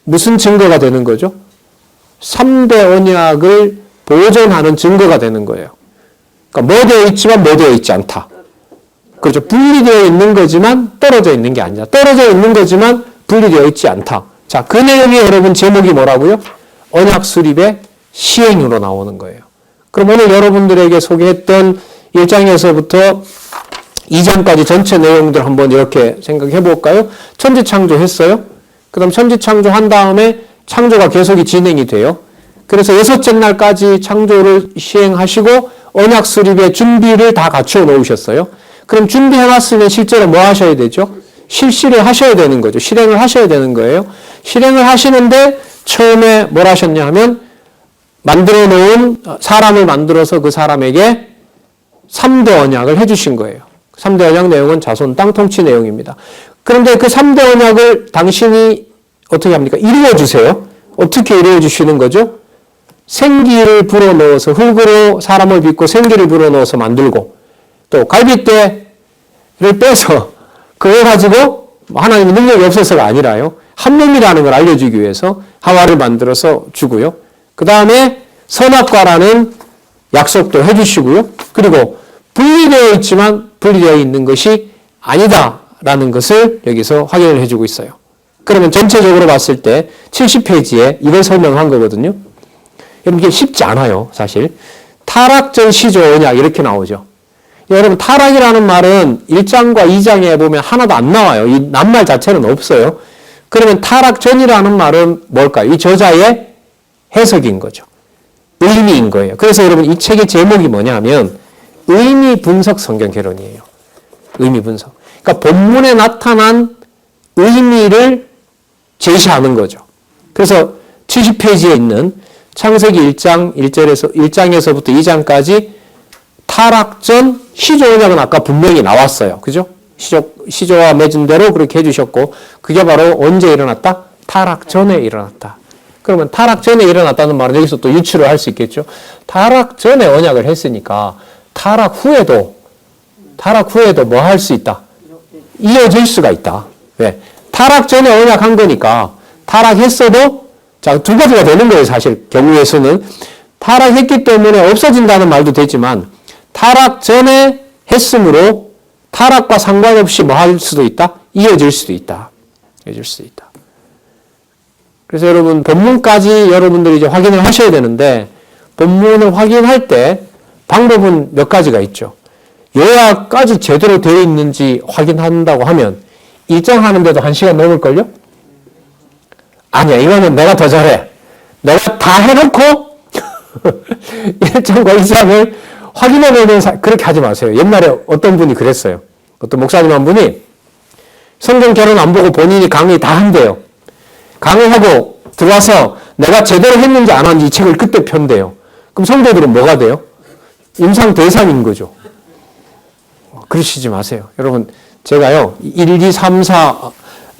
무슨 증거가 되는 거죠? 3대 언약을 보존하는 증거가 되는 거예요. 그러니까 뭐 되어 있지만 뭐 되어 있지 않다. 그렇죠. 분리되어 있는 거지만 떨어져 있는 게 아니라 떨어져 있는 거지만 분리되어 있지 않다. 자, 그 내용이 여러분 제목이 뭐라고요? 언약 수립의 시행으로 나오는 거예요. 그럼 오늘 여러분들에게 소개했던 1장에서부터 2장까지 전체 내용들 한번 이렇게 생각해 볼까요? 천지 창조했어요. 그 다음 천지 창조한 다음에 창조가 계속이 진행이 돼요. 그래서 6째 날까지 창조를 시행하시고 언약 수립의 준비를 다 갖추어 놓으셨어요. 그럼 준비해 놨으면 실제로 뭐 하셔야 되죠? 실시를 하셔야 되는 거죠. 실행을 하셔야 되는 거예요. 실행을 하시는데 처음에 뭘 하셨냐 하면 만들어 놓은 사람을 만들어서 그 사람에게 3대 언약을 해주신 거예요. 3대 언약 내용은 자손 땅 통치 내용입니다. 그런데 그 3대 언약을 당신이 어떻게 합니까? 이루어 주세요. 어떻게 이루어 주시는 거죠? 생기를 불어넣어서 흙으로 사람을 빚고 생기를 불어넣어서 만들고 또 갈빗대를 빼서 그거 가지고 하나님의 능력이 없어서가 아니라요. 한 몸이라는 걸 알려주기 위해서 하와를 만들어서 주고요. 그 다음에 선악과라는 약속도 해주시고요. 그리고 분리되어 있지만 분리되어 있는 것이 아니다라는 것을 여기서 확인을 해주고 있어요. 그러면 전체적으로 봤을 때 70페이지에 이걸 설명한 거거든요. 여러분 이게 쉽지 않아요. 사실. 타락전 시조 언약 이렇게 나오죠. 여러분 타락이라는 말은 1장과 2장에 보면 하나도 안 나와요. 이 낱말 자체는 없어요. 그러면 타락전이라는 말은 뭘까요? 이 저자의 해석인 거죠. 의미인 거예요. 그래서 여러분 이 책의 제목이 뭐냐면 의미 분석 성경 개론이에요. 의미 분석. 그러니까 본문에 나타난 의미를 제시하는 거죠. 그래서 70페이지에 있는 창세기 1장 1장에서부터 2장까지 타락전 시조 언약은 아까 분명히 나왔어요. 그죠? 시조와 맺은 대로 그렇게 해주셨고 그게 바로 언제 일어났다? 타락 전에 일어났다. 그러면 타락 전에 일어났다는 말은 여기서 또 유추를 할 수 있겠죠. 타락 전에 언약을 했으니까 타락 후에도 뭐 할 수 있다? 이어질 수가 있다. 왜? 타락 전에 언약한 거니까 타락했어도 자, 두 가지가 되는 거예요. 사실 경우의 수는 타락했기 때문에 없어진다는 말도 되지만 타락 전에 했으므로 타락과 상관없이 뭐 할 수도 있다? 이어질 수도 있다. 이어질 수도 있다. 그래서 여러분 본문까지 여러분들이 이제 확인을 하셔야 되는데 본문을 확인할 때 방법은 몇 가지가 있죠. 요약까지 제대로 되어 있는지 확인한다고 하면 일정하는데도 1시간 넘을걸요? 아니야, 이거는 내가 더 잘해. 내가 다 해놓고 1장과 2장을 확인해보는 그렇게 하지 마세요. 옛날에 어떤 분이 그랬어요. 어떤 목사님 한 분이 성경 개론 안 보고 본인이 강의 다 한대요. 강의하고 들어와서 내가 제대로 했는지 안 했는지 이 책을 그때 편대요. 그럼 성도들은 뭐가 돼요? 임상 대상인 거죠. 그러시지 마세요. 여러분, 제가요, 1, 2, 3, 4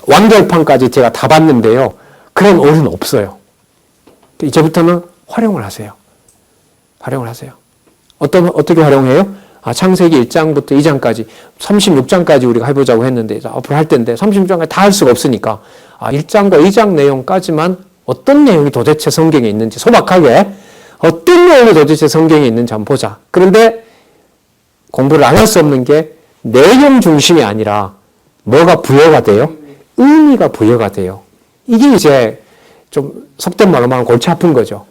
완결판까지 제가 다 봤는데요. 그런 어른 없어요. 이제부터는 활용을 하세요. 활용을 하세요. 어떻게 활용해요? 창세기 1장부터 2장까지, 36장까지 우리가 해보자고 했는데, 앞으로 할 텐데, 36장까지 다 할 수가 없으니까, 1장과 2장 내용까지만 어떤 내용이 도대체 성경에 있는지, 소박하게, 어떤 내용이 도대체 성경에 있는지 한번 보자. 그런데 공부를 안 할 수 없는 게 내용 중심이 아니라 뭐가 부여가 돼요? 의미가 부여가 돼요. 이게 이제 좀 속된 말로 말하면 골치 아픈 거죠.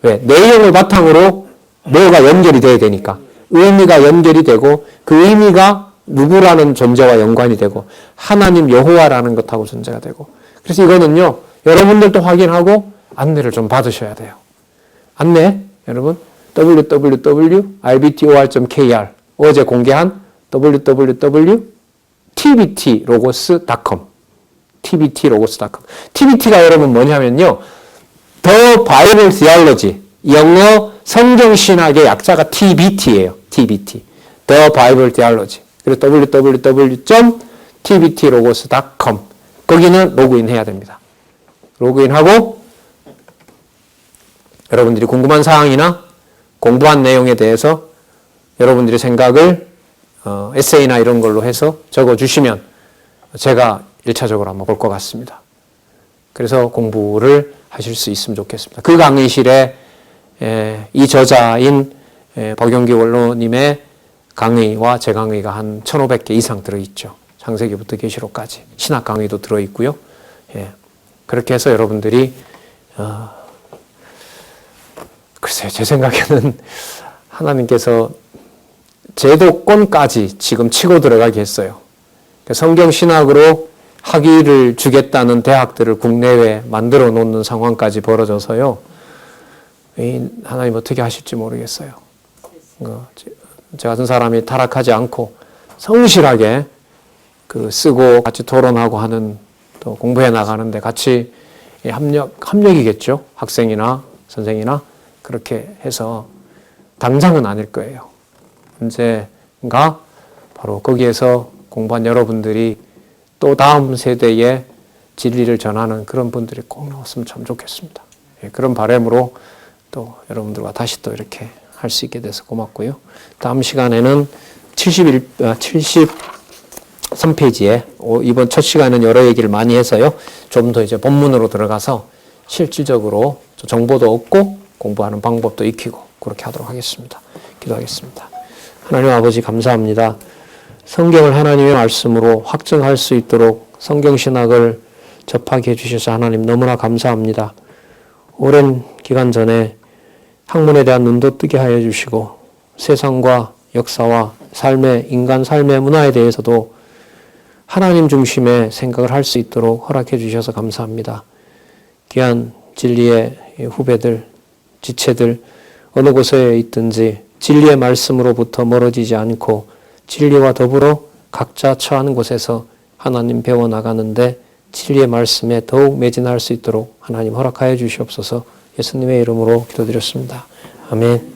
왜? 내용을 바탕으로 뭐가 연결이 돼야 되니까. 의미가 연결이 되고 그 의미가 누구라는 존재와 연관이 되고 하나님 여호와라는 것하고 존재가 되고. 그래서 이거는요. 여러분들도 확인하고 안내를 좀 받으셔야 돼요. 안내 여러분 www.rbtor.kr 어제 공개한 www.tbtlogos.com tbtlogos.com tbt가 여러분 뭐냐면요. The Bible Theology 영어 성경신학의 약자가 tbt예요. tbt The Bible Theology 그리고 www.tbtlogos.com 거기는 로그인해야 됩니다. 로그인하고 여러분들이 궁금한 사항이나 공부한 내용에 대해서 여러분들의 생각을 에세이나 이런 걸로 해서 적어주시면 제가 1차적으로 한번 볼 것 같습니다. 그래서 공부를 하실 수 있으면 좋겠습니다. 그 강의실에 이 저자인 박용기 원로님의 강의와 제 강의가 한 1,500개 이상 들어있죠. 창세기부터 계시록까지. 신학 강의도 들어있고요. 예. 그렇게 해서 여러분들이 글쎄요, 제 생각에는 하나님께서 제도권까지 지금 치고 들어가게 했어요. 성경 신학으로 학위를 주겠다는 대학들을 국내외에 만들어 놓는 상황까지 벌어져서요. 하나님 어떻게 하실지 모르겠어요. 저 같은 사람이 타락하지 않고 성실하게 쓰고 같이 토론하고 하는 또 공부해 나가는데 같이 합력이겠죠. 학생이나 선생이나 그렇게 해서 당장은 아닐 거예요. 언젠가 바로 거기에서 공부한 여러분들이 또 다음 세대에 진리를 전하는 그런 분들이 꼭 나왔으면 참 좋겠습니다. 그런 바람으로 또 여러분들과 다시 또 이렇게 할 수 있게 돼서 고맙고요. 다음 시간에는 73페이지에 이번 첫 시간은 여러 얘기를 많이 해서요. 좀 더 이제 본문으로 들어가서 실질적으로 정보도 얻고 공부하는 방법도 익히고 그렇게 하도록 하겠습니다. 기도하겠습니다. 하나님 아버지 감사합니다. 성경을 하나님의 말씀으로 확증할 수 있도록 성경신학을 접하게 해주셔서 하나님 너무나 감사합니다. 오랜 기간 전에 학문에 대한 눈도 뜨게 하여 주시고 세상과 역사와 인간 삶의 문화에 대해서도 하나님 중심의 생각을 할 수 있도록 허락해 주셔서 감사합니다. 귀한 진리의 후배들, 지체들 어느 곳에 있든지 진리의 말씀으로부터 멀어지지 않고 진리와 더불어 각자 처하는 곳에서 하나님 배워나가는데 진리의 말씀에 더욱 매진할 수 있도록 하나님 허락하여 주시옵소서. 예수님의 이름으로 기도드렸습니다. 아멘.